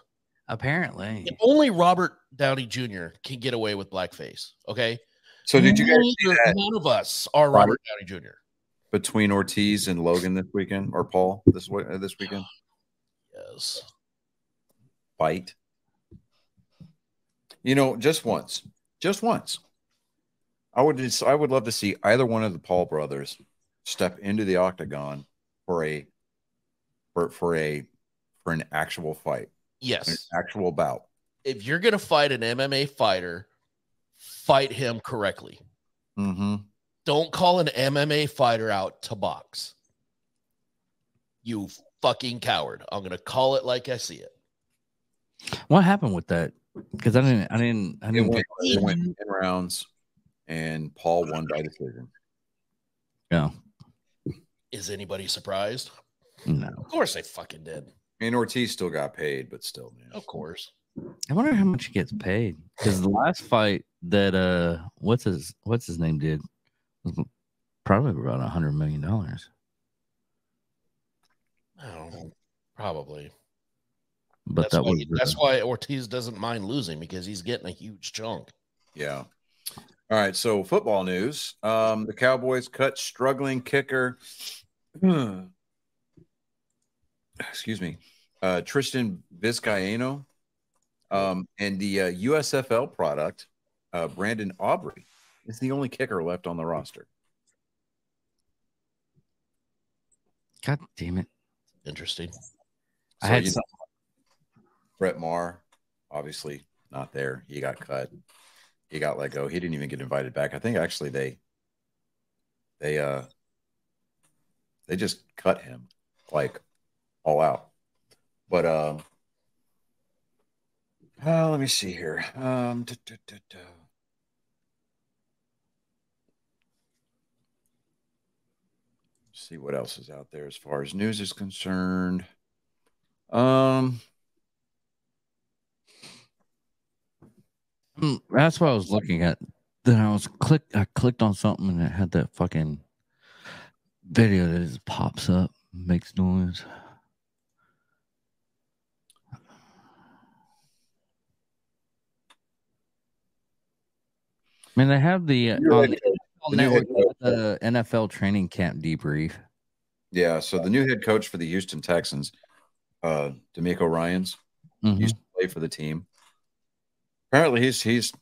apparently Only Robert Downey Jr. can get away with blackface. Okay. So did you guys see that None of us are Robert Downey Jr. between Ortiz and Logan this weekend, or Paul this weekend? Yes. Fight. You know, just once. I would love to see either one of the Paul brothers step into the octagon for an actual fight, an Yes. actual bout. If you're going to fight an MMA fighter, fight him correctly. Mm-hmm. Don't call an MMA fighter out to box. You fucking coward. I'm going to call it like I see it. What happened with that? Because I didn't. It went 10 rounds, and Paul won by decision. Yeah. Is anybody surprised? No. Of course they fucking did. And Ortiz still got paid, but still, man. Of course. I wonder how much he gets paid. Because the last fight that what's his name did was probably about $100 million. I don't know. Probably. But that's why Ortiz doesn't mind losing, because he's getting a huge chunk. Yeah. All right. So football news. The Cowboys cut struggling kicker. Excuse me. Tristan Vizcaino. And the USFL product, Brandon Aubrey, is the only kicker left on the roster. God damn it. Interesting. I had some. Brett Maher, obviously not there. He got cut. He got let go. He didn't even get invited back. I think actually they just cut him like all out. But let me see here. See what else is out there as far as news is concerned. That's what I was looking at. Then I clicked on something and it had that fucking video that just pops up, makes noise. I mean, they have the NFL training camp debrief. Yeah, so the new head coach for the Houston Texans, D'Amico Ryans, used to play for the team. Apparently, he's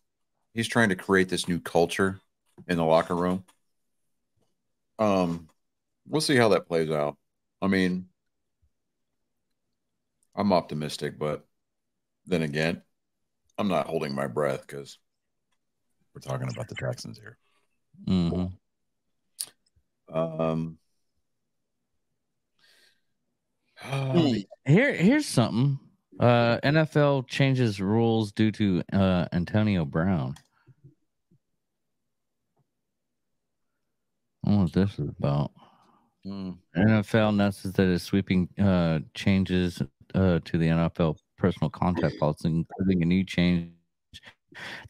trying to create this new culture in the locker room. We'll see how that plays out. I mean, I'm optimistic, but then again, I'm not holding my breath because we're talking about the Texans here. Mm-hmm. Here's something. NFL changes rules due to Antonio Brown. I don't know what this is about. NFL announces that it's sweeping changes to the NFL personal contact policy, including a new change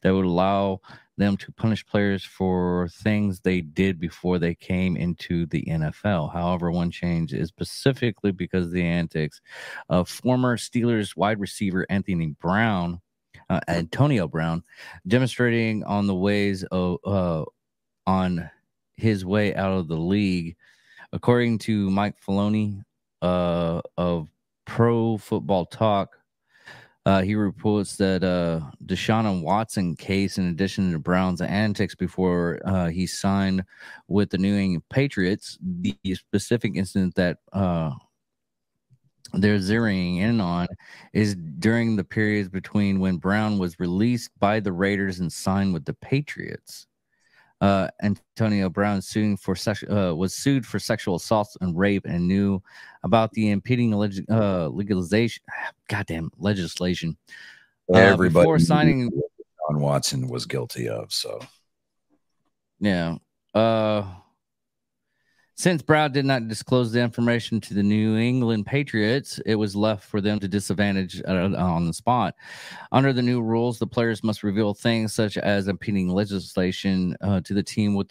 that would allow them to punish players for things they did before they came into the NFL. However, one change is specifically because of the antics of former Steelers wide receiver Antonio Brown, demonstrating on the ways of on his way out of the league. According to Mike Filoni of Pro Football Talk, he reports that Deshaun Watson case, in addition to Brown's antics before he signed with the New England Patriots, the specific incident that they're zeroing in on is during the periods between when Brown was released by the Raiders and signed with the Patriots. Antonio Brown was sued for sexual assault and rape and knew about the impeding legislation. Everybody before signing. Deshaun Watson was guilty of. So, yeah. Since Brown did not disclose the information to the New England Patriots, it was left for them to disadvantage on the spot. Under the new rules, the players must reveal things such as impeding legislation to the team with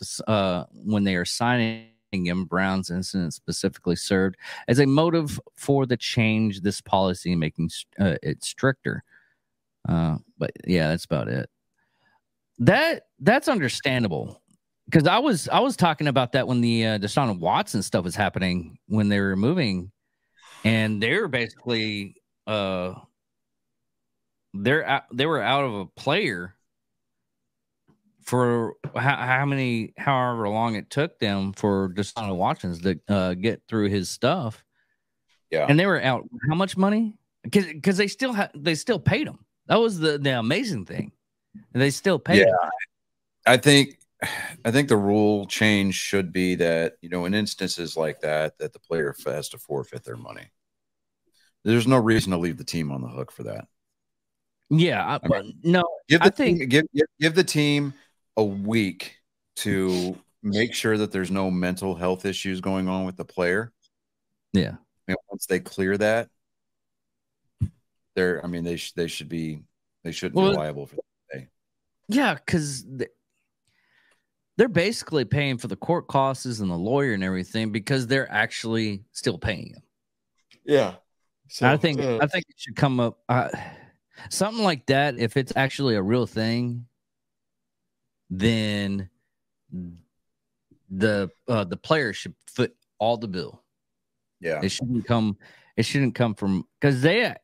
when they are signing him. Brown's incident specifically served as a motive for the change this policy, making it stricter. But yeah, that's about it. That's understandable. Because I was talking about that when the Deshaun Watson stuff was happening, when they were moving, and they were basically they were out of a player for however long it took them for Deshaun Watkins to get through his stuff. Yeah. And they were out how much money? Because they still paid him. That was the amazing thing. They still paid him. I think the rule change should be that, in instances like that the player has to forfeit their money. There's no reason to leave the team on the hook for that. Yeah, give the team a week to make sure that there's no mental health issues going on with the player. Yeah. Once they clear that, they shouldn't be liable for that. Yeah, because they're basically paying for the court costs and the lawyer and everything because they're actually still paying him. Yeah. So I think it should come up something like that. If it's actually a real thing, then the player should foot all the bill. Yeah, it shouldn't come from, because a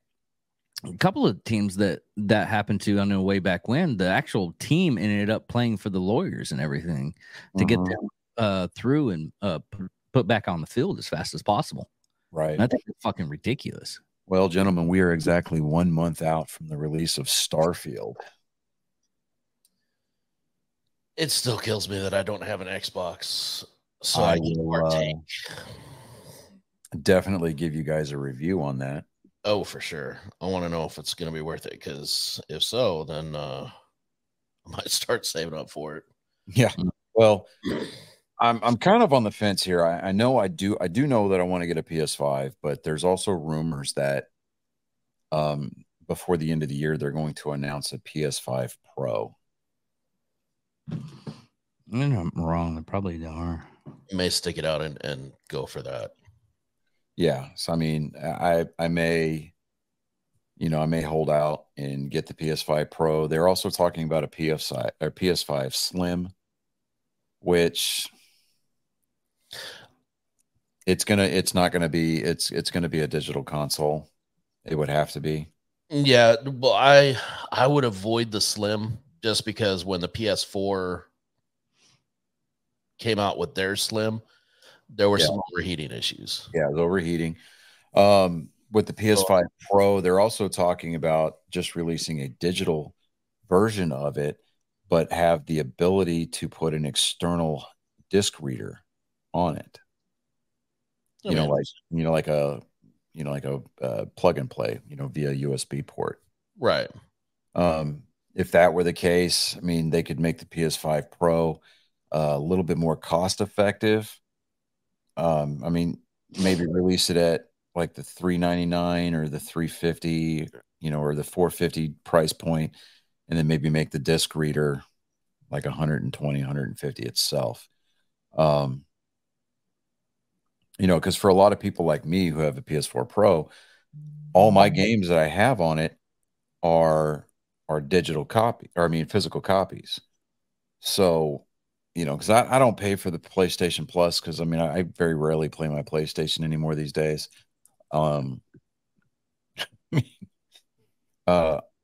couple of teams that happened to, I know way back when, the actual team ended up playing for the lawyers and everything to get them through and put back on the field as fast as possible. Right. And I think it's fucking ridiculous. Well, gentlemen, we are exactly 1 month out from the release of Starfield. It still kills me that I don't have an Xbox, so I can will partake. Definitely give you guys a review on that. Oh, for sure. I want to know if it's going to be worth it, because if so, then I might start saving up for it. Yeah. Well, I'm kind of on the fence here. I know I do know that I want to get a PS5, but there's also rumors that before the end of the year they're going to announce a PS5 Pro. I'm wrong. They probably are. You may stick it out and go for that. Yeah. So I mean, I may hold out and get the PS5 Pro. They're also talking about a PS5 Slim, which it's going to be a digital console. It would have to be. Yeah, well, I would avoid the Slim just because when the PS4 came out with their Slim, there were some overheating issues. Yeah, it was overheating. With the PS5 Pro, they're also talking about just releasing a digital version of it, but have the ability to put an external disc reader on it. Like a plug and play, via USB port. Right. If that were the case, I mean, they could make the PS5 Pro a little bit more cost effective. I mean, maybe release it at like the $399 or the $350, or the $450 price point, and then maybe make the disc reader like $120, $150 itself. Because for a lot of people like me who have a PS4 Pro, all my games that I have on it are physical copies. So, because I don't pay for the PlayStation Plus, because I very rarely play my PlayStation anymore these days. On my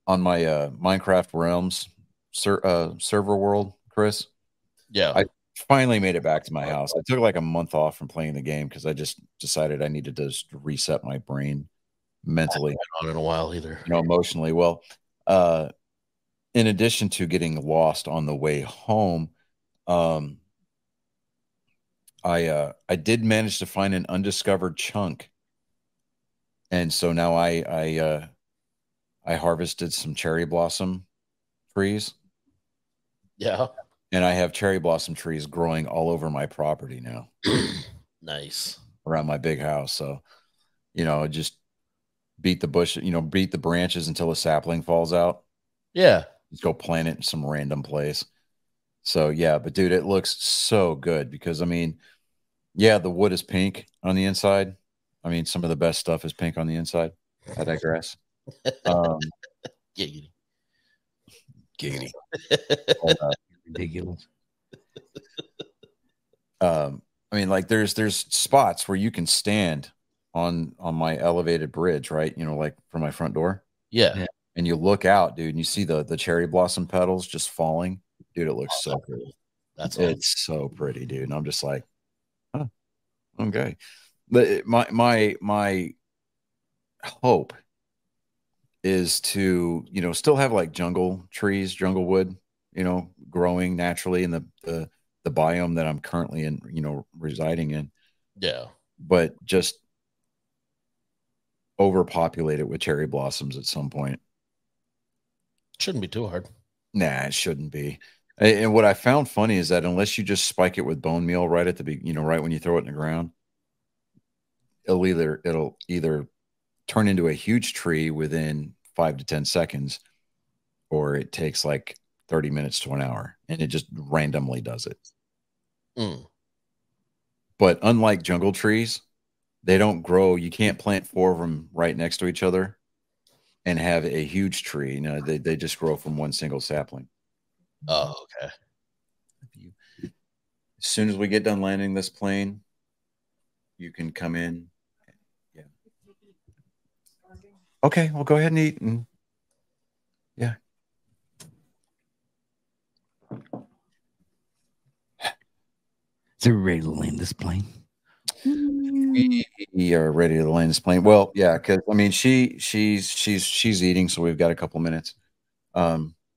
Minecraft Realms server world, Chris. Yeah. I finally made it back to my house. I took like a month off from playing the game because I just decided I needed to just reset my brain mentally. I haven't been on in a while either. Emotionally. Well, in addition to getting lost on the way home, I did manage to find an undiscovered chunk. And so now I harvested some cherry blossom trees. Yeah. And I have cherry blossom trees growing all over my property now. Nice. Around my big house. So, just beat the bush, beat the branches until a sapling falls out. Yeah. Just go plant it in some random place. So, yeah, but dude, it looks so good because, the wood is pink on the inside. Some of the best stuff is pink on the inside. I digress. Giggity. Ridiculous. There's spots where you can stand on my elevated bridge, right? Like from my front door. Yeah. And you look out, dude, and you see the cherry blossom petals just falling Dude, it looks so good. That's awesome. It's so pretty, dude. And I'm just like, oh, okay. But my hope is to, still have like jungle trees, jungle wood, growing naturally in the biome that I'm currently in, residing in. Yeah. But just overpopulate it with cherry blossoms at some point. Shouldn't be too hard. Nah, it shouldn't be. And what I found funny is that unless you just spike it with bone meal right at the right when you throw it in the ground, it'll either turn into a huge tree within 5 to 10 seconds, or it takes like 30 minutes to an hour, and it just randomly does it. Mm. But unlike jungle trees, they don't grow. You can't plant 4 of them right next to each other and have a huge tree. They just grow from one single sapling. Oh, okay. As soon as we get done landing this plane, you can come in. Yeah. Okay, well, go ahead and eat. And yeah. Is it ready to land this plane? We are ready to land this plane. Well, yeah, because I mean, she's eating, so we've got a couple minutes.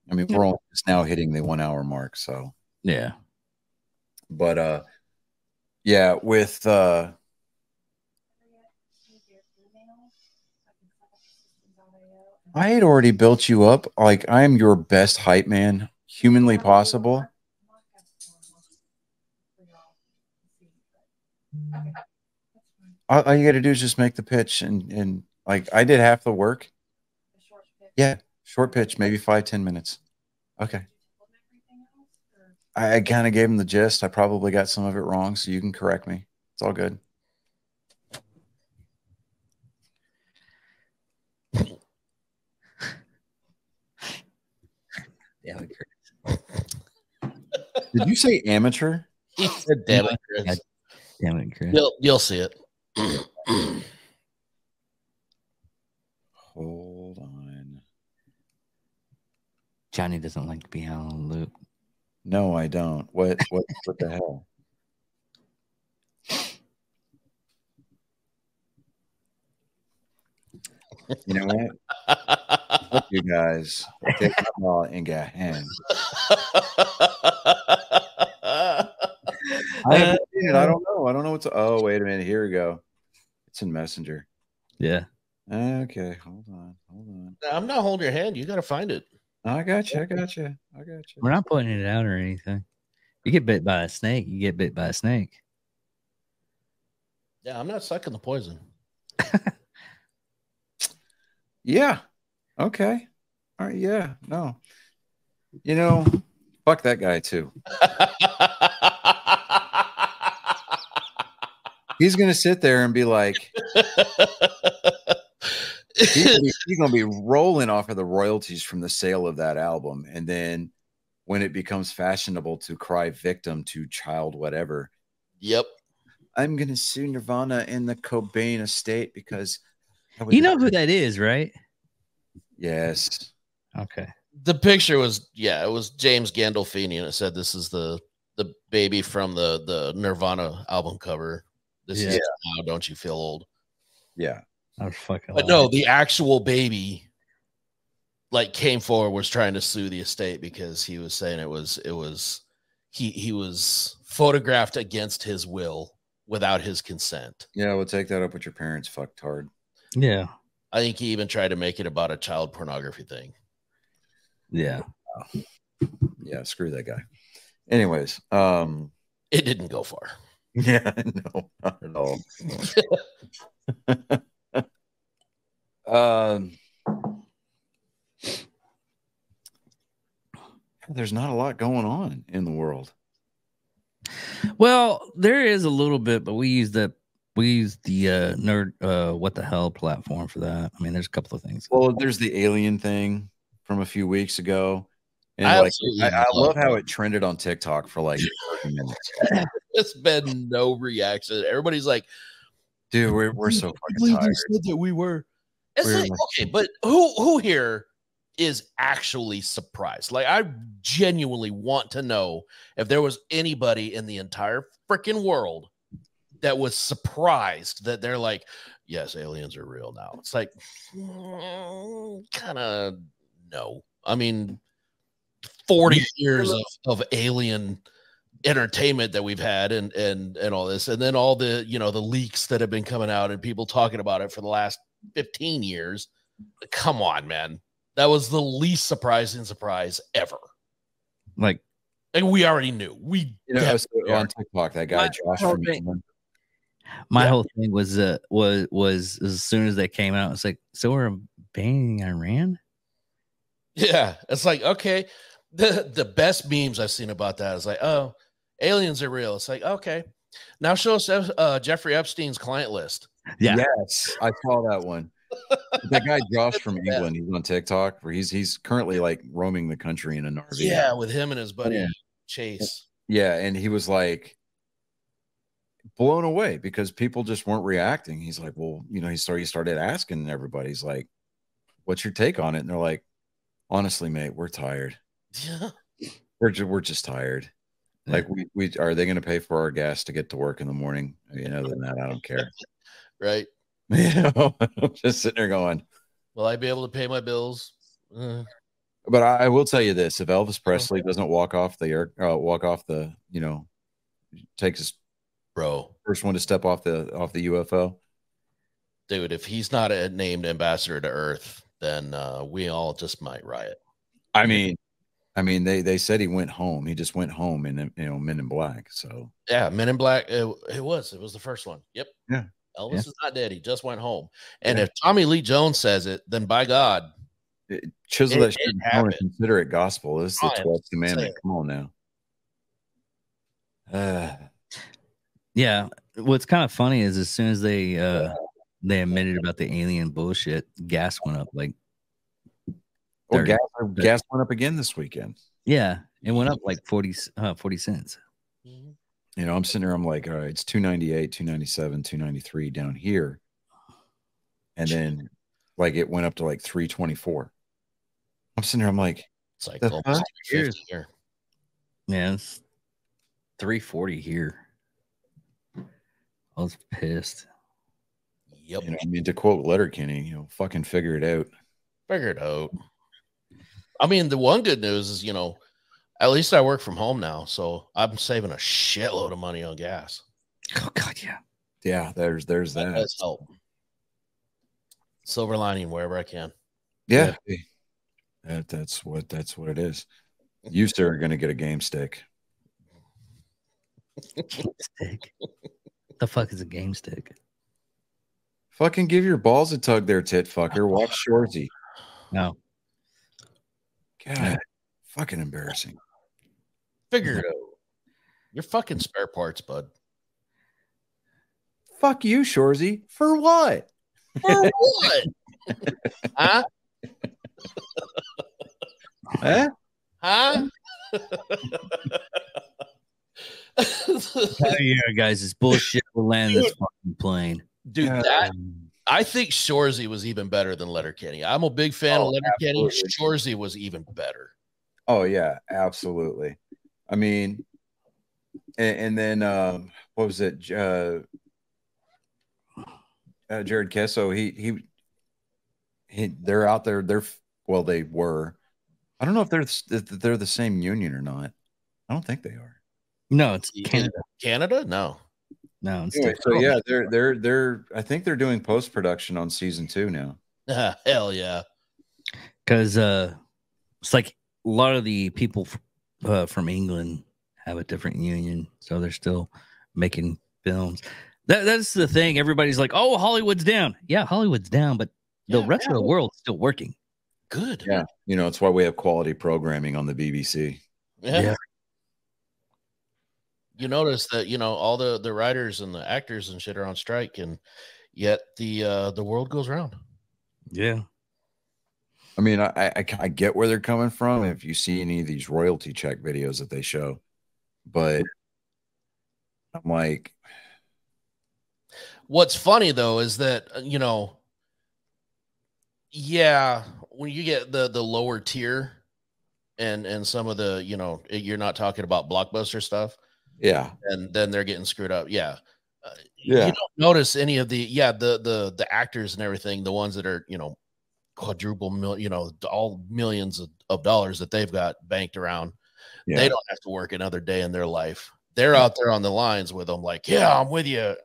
I mean, we're all just now hitting the 1 hour mark, so Yeah. but yeah, with I had already built you up. Like, I am your best hype man humanly possible. All you got to do is just make the pitch, and like, I did half the work. Yeah, short pitch, maybe 5-10 minutes. Okay. I kind of gave him the gist. I probably got some of it wrong, so you can correct me. It's all good. Damn it, Chris. Did you say amateur? He said, "Damn it, Chris." Damn it, Chris. You'll see it. Hold on. Johnny doesn't like to be out on the loop. No, I don't. What the hell? You know what? Fuck you guys. Take my ball and get hand. I haven't seen it. I don't know. I don't know what's. Oh, wait a minute. Here we go. It's in Messenger. Yeah. Okay. Hold on. I'm not holding your hand. You got to find it. I got you. We're not pointing it out or anything. You get bit by a snake, you get bit by a snake. Yeah, I'm not sucking the poison. Yeah. Okay. All right. Yeah. No. Fuck that guy too. He's gonna sit there and be like, he's gonna be rolling off of the royalties from the sale of that album, and then when it becomes fashionable to cry victim to child whatever, yep, I'm gonna sue Nirvana in the Cobain estate because you know who that is, right? Yes. Okay. The picture was, it was James Gandolfini, and it said this is the baby from the Nirvana album cover. This is How Don't You Feel Old. Yeah. I was fucking But no, the actual baby came forward, was trying to sue the estate because he was saying he was photographed against his will without his consent. Yeah, we'll take that up with your parents, fucktard. Yeah. I think he even tried to make it about a child pornography thing. Yeah. Yeah, screw that guy. Anyways, it didn't go far. Yeah, no, not at all. There's not a lot going on in the world. Well, there is a little bit, but we use the nerd what the hell platform for that. I mean, there's a couple of things. Well, there's the alien thing from a few weeks ago. And I love how it trended on TikTok for 30 minutes. It's been no reaction. Everybody's like, dude, we're so fucking tired. Said that we were. It's okay, but who here is actually surprised. Like, I genuinely want to know if there was anybody in the entire freaking world that was surprised that they're like, yes, aliens are real now. It's like, kind of no. I mean, 40 years of alien entertainment that we've had and all this, and then all the, you know, the leaks that have been coming out and people talking about it for the last 15 years. Come on, man. That was the least surprising surprise ever. Like, and we already knew. We, you know, on TikTok, that guy Josh from England. My whole thing was as soon as they came out, it's like, so we're banning Iran? Yeah, it's like, okay. The best memes I've seen about that is like, oh, aliens are real. It's like, okay, now show us Jeffrey Epstein's client list. Yeah. Yes, I saw that one. That guy Josh from England, he's on TikTok, where he's currently like roaming the country in an RV. Yeah, with him and his buddy Chase. Yeah, and he was like blown away because people just weren't reacting. He's like, well, you know, he started asking everybody. He's like, what's your take on it? And they're like, honestly, mate, we're tired. Yeah. We're just tired. Like, we are they going to pay for our gas to get to work in the morning? You know, than that, I don't care. Right. You know, I'm just sitting there going, will I be able to pay my bills? But I will tell you this: if Elvis Presley doesn't walk off the, you know, takes his first one to step off the UFO, dude, if he's not a named ambassador to Earth, then we all just might riot. I mean, they said he went home. He just went home in, you know, Men in Black. So yeah, Men in Black. It was the first one. Yep. Yeah. Elvis is not dead. He just went home. And if Tommy Lee Jones says it, then by God, chisel that shit and consider it gospel. This is the 12th commandment. Come on now. Yeah. What's kind of funny is as soon as they admitted about the alien bullshit, gas went up like. Well, gas went up again this weekend. Yeah, it went up like 40 cents. You know, I'm sitting there, I'm like, all right, it's 298, 297, 293 down here. And then like it went up to like 324. I'm sitting there, I'm like, it's like almost 350 here. Yeah, it's 340 here. I was pissed. Yep. You know, I mean, to quote Letterkenny, you know, fucking figure it out. Figure it out. I mean, the one good news is, you know, at least I work from home now, so I'm saving a shitload of money on gas. Oh God, yeah. Yeah, there's that. Does help. Silver lining wherever I can. Yeah. That's what it is. You, sir, are gonna get a game stick. Game stick. The fuck is a game stick? Fucking give your balls a tug there, tit fucker. Watch Shorzy. No. God, fucking embarrassing. Figure it out. You're fucking spare parts, bud. Fuck you, Shorzy. For what? For what? Huh? Huh? Huh? Yeah, guys, it's bullshit. We'll land this fucking plane. Dude, I think Shorzy was even better than Letterkenny. I'm a big fan of Letterkenny. Shorzy was even better. Oh yeah, absolutely. I mean, and then what was it? Jared Kesso. He they're out there. They were. I don't know if they're the same union or not. I don't think they are. No, it's Canada. Canada? No. No. It's anyway, so yeah, they're. I think they're doing post production on season 2 now. Hell yeah. Because it's like a lot of the people from England have a different union, so they're still making films. That's the thing. Everybody's like, "Oh, Hollywood's down." Yeah, Hollywood's down, but the rest of the world's still working. Good. Yeah, you know, it's why we have quality programming on the BBC. Yeah. You notice that, you know, all the writers and the actors and shit are on strike, and yet the world goes round. Yeah. I mean, I get where they're coming from if you see any of these royalty check videos that they show, but I'm like, what's funny though is that, you know, Yeah, when you get the lower tier and some of the, you're not talking about blockbuster stuff, Yeah. and then they're getting screwed up. Yeah. Yeah. You don't notice any of the actors and everything, the ones that are, quadruple million, all millions of dollars that they've got banked around. Yeah. They don't have to work another day in their life. They're out there on the lines with them, like, yeah, I'm with you.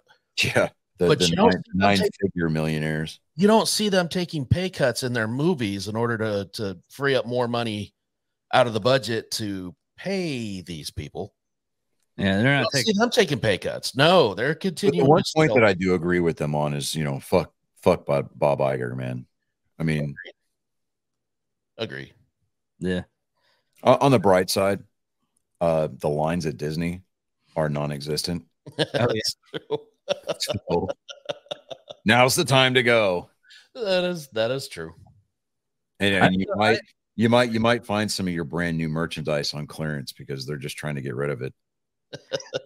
Yeah. But The nine-figure millionaires. You don't see them taking pay cuts in their movies in order to free up more money out of the budget to pay these people. Yeah, they're not see them taking pay cuts. No, they're continuing. The one point that I do agree with them on is, fuck Bob Iger, man. I mean, agree. Yeah. On the bright side, the lines at Disney are non-existent. Oh, yeah. So, now's the time to go. That is true. And you might find some of your brand new merchandise on clearance because they're just trying to get rid of it.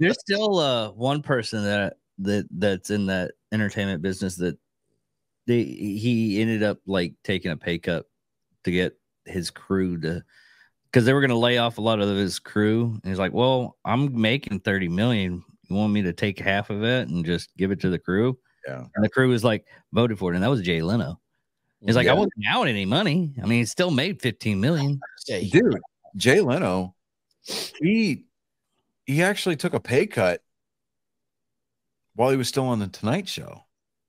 There's still one person that's in that entertainment business that he ended up like taking a pay cut to get his crew because they were going to lay off a lot of his crew. And he's like, well, I'm making 30 million. You want me to take half of it and just give it to the crew? Yeah. And the crew was like, voted for it. And that was Jay Leno. He's like, I wasn't out any money. I mean, he still made 15 million. Dude, Jay Leno, he actually took a pay cut while he was still on the Tonight Show.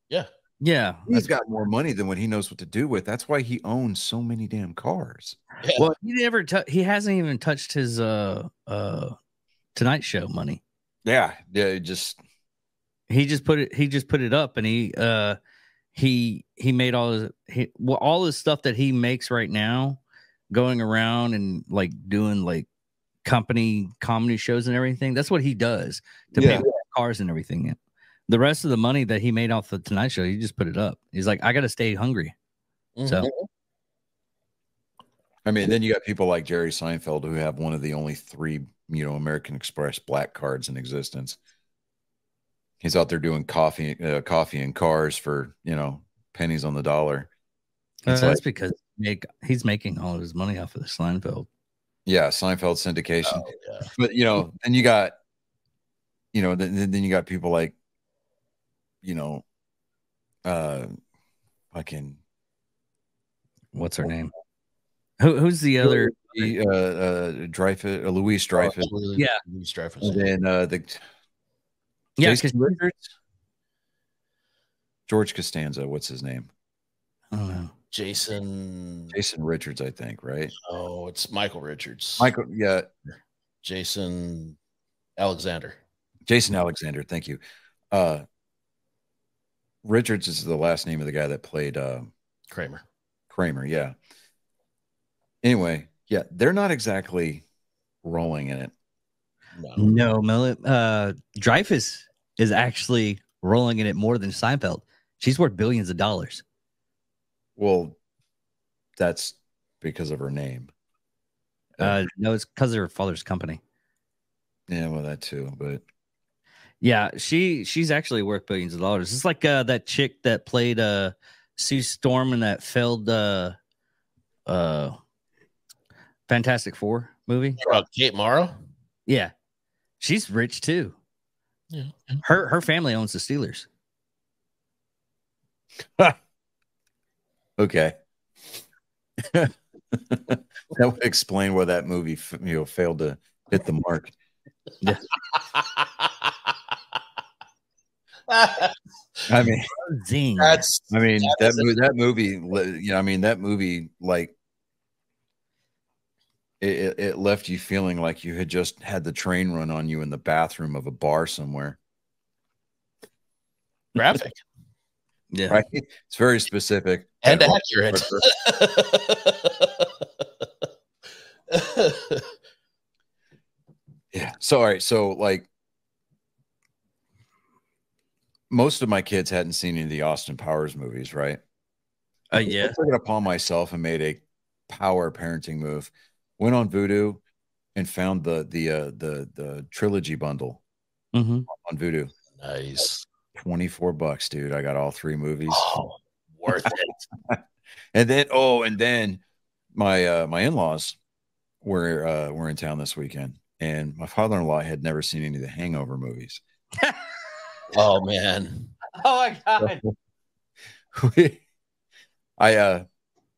Yeah. Yeah. He's got more money than what he knows what to do with. That's why he owns so many damn cars. Yeah. Well, he hasn't even touched his Tonight Show money. Yeah. He just put it up, and he made all his stuff that he makes right now, going around and like doing like company comedy shows and everything. That's what he does to pay for cars and everything. The rest of the money that he made off the Tonight Show, he just put it up. He's like, I got to stay hungry. Mm-hmm. So, I mean, then you got people like Jerry Seinfeld who have one of the only 3, American Express black cards in existence. He's out there doing coffee and cars for, pennies on the dollar. That's because he's making all of his money off of the Seinfeld. Yeah, Seinfeld syndication. Oh, yeah. But then you got, then you got people like, fucking, what's her name? Who's the other? Dreyfus, Louise Dreyfus. Yeah, Louise Dreyfus. And then Jason Richards, George Costanza. What's his name? I don't know. Jason Richards, I think, right? Oh, it's Michael Richards. Yeah. Jason Alexander. Thank you. Richards is the last name of the guy that played Kramer, yeah. Anyway, yeah, they're not exactly rolling in it. No, Dreyfus is actually rolling in it more than Seinfeld. She's worth billions of dollars. Well, that's because of her name. No, it's because of her father's company. Yeah, well, that too, but yeah, she's actually worth billions of dollars. It's like that chick that played Sue Storm in that failed Fantastic Four movie. Kate Mara? Yeah. She's rich too. Yeah. Her family owns the Steelers. Okay. That would explain why that movie failed to hit the mark. Yeah. I mean, zing. That movie, like it left you feeling like you had just had the train run on you in the bathroom of a bar somewhere. Graphic. Yeah. Right? It's very specific and accurate. Yeah. So, all right. So, like, most of my kids hadn't seen any of the Austin Powers movies, right? Yeah. I took it upon myself and made a power parenting move. Went on Vudu and found the trilogy bundle on Vudu. Nice. $24, dude. I got all 3 movies. Oh, worth it. And then my in-laws were in town this weekend, and my father-in-law had never seen any of the Hangover movies. Oh man. Oh my god.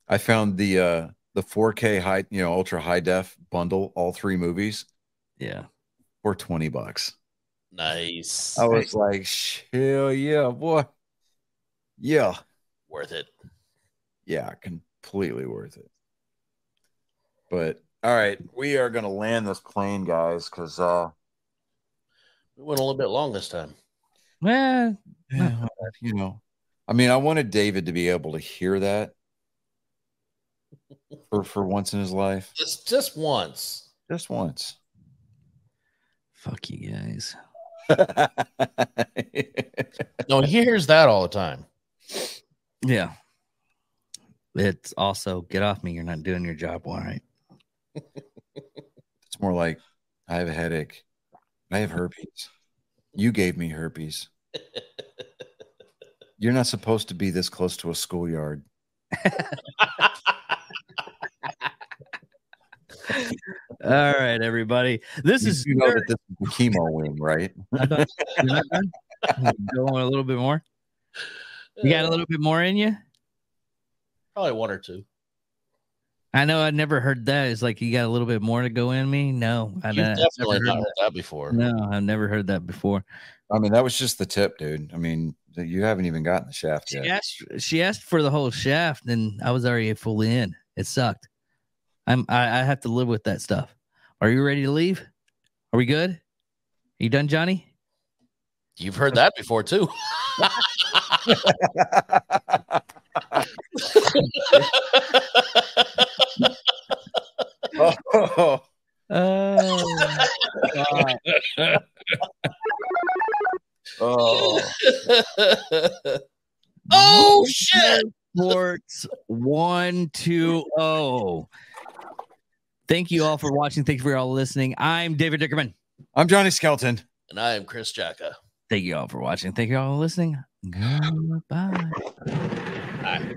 I found the 4K high, ultra high def bundle, all 3 movies. Yeah. For $20. Nice. I was like, hell yeah, boy. Yeah. Worth it. Yeah, completely worth it. But all right, we are gonna land this plane, guys, because we went a little bit long this time. Well, I mean, I wanted David to be able to hear that for once in his life. Just once. Just once. fuck you guys. No, he hears that all the time. Yeah. It's also get off me. You're not doing your job all right. It's more like I have a headache. I have herpes. You gave me herpes. You're not supposed to be this close to a schoolyard. All right, everybody. This is you know that this is the chemo wing, right? You're not done? Go on a little bit more. You got a little bit more in you? Probably 1 or 2. I know I'd never heard that. It's like you got a little bit more to go in me. No, You've definitely not heard that before. No, I've never heard that before. I mean, that was just the tip, dude. I mean, you haven't even gotten the shaft yet. She asked for the whole shaft, and I was already fully in. It sucked. I have to live with that stuff. Are you ready to leave? Are we good? Are you done, Johnny? You've heard that before too. Oh. Oh. Oh shit. Sports 120. Thank you all for watching. Thank you for all listening. I'm David Dickerman. I'm Johnny Skelton. And I am Chris Jacka. Thank you all for watching. Thank you all for listening. Goodbye. Bye.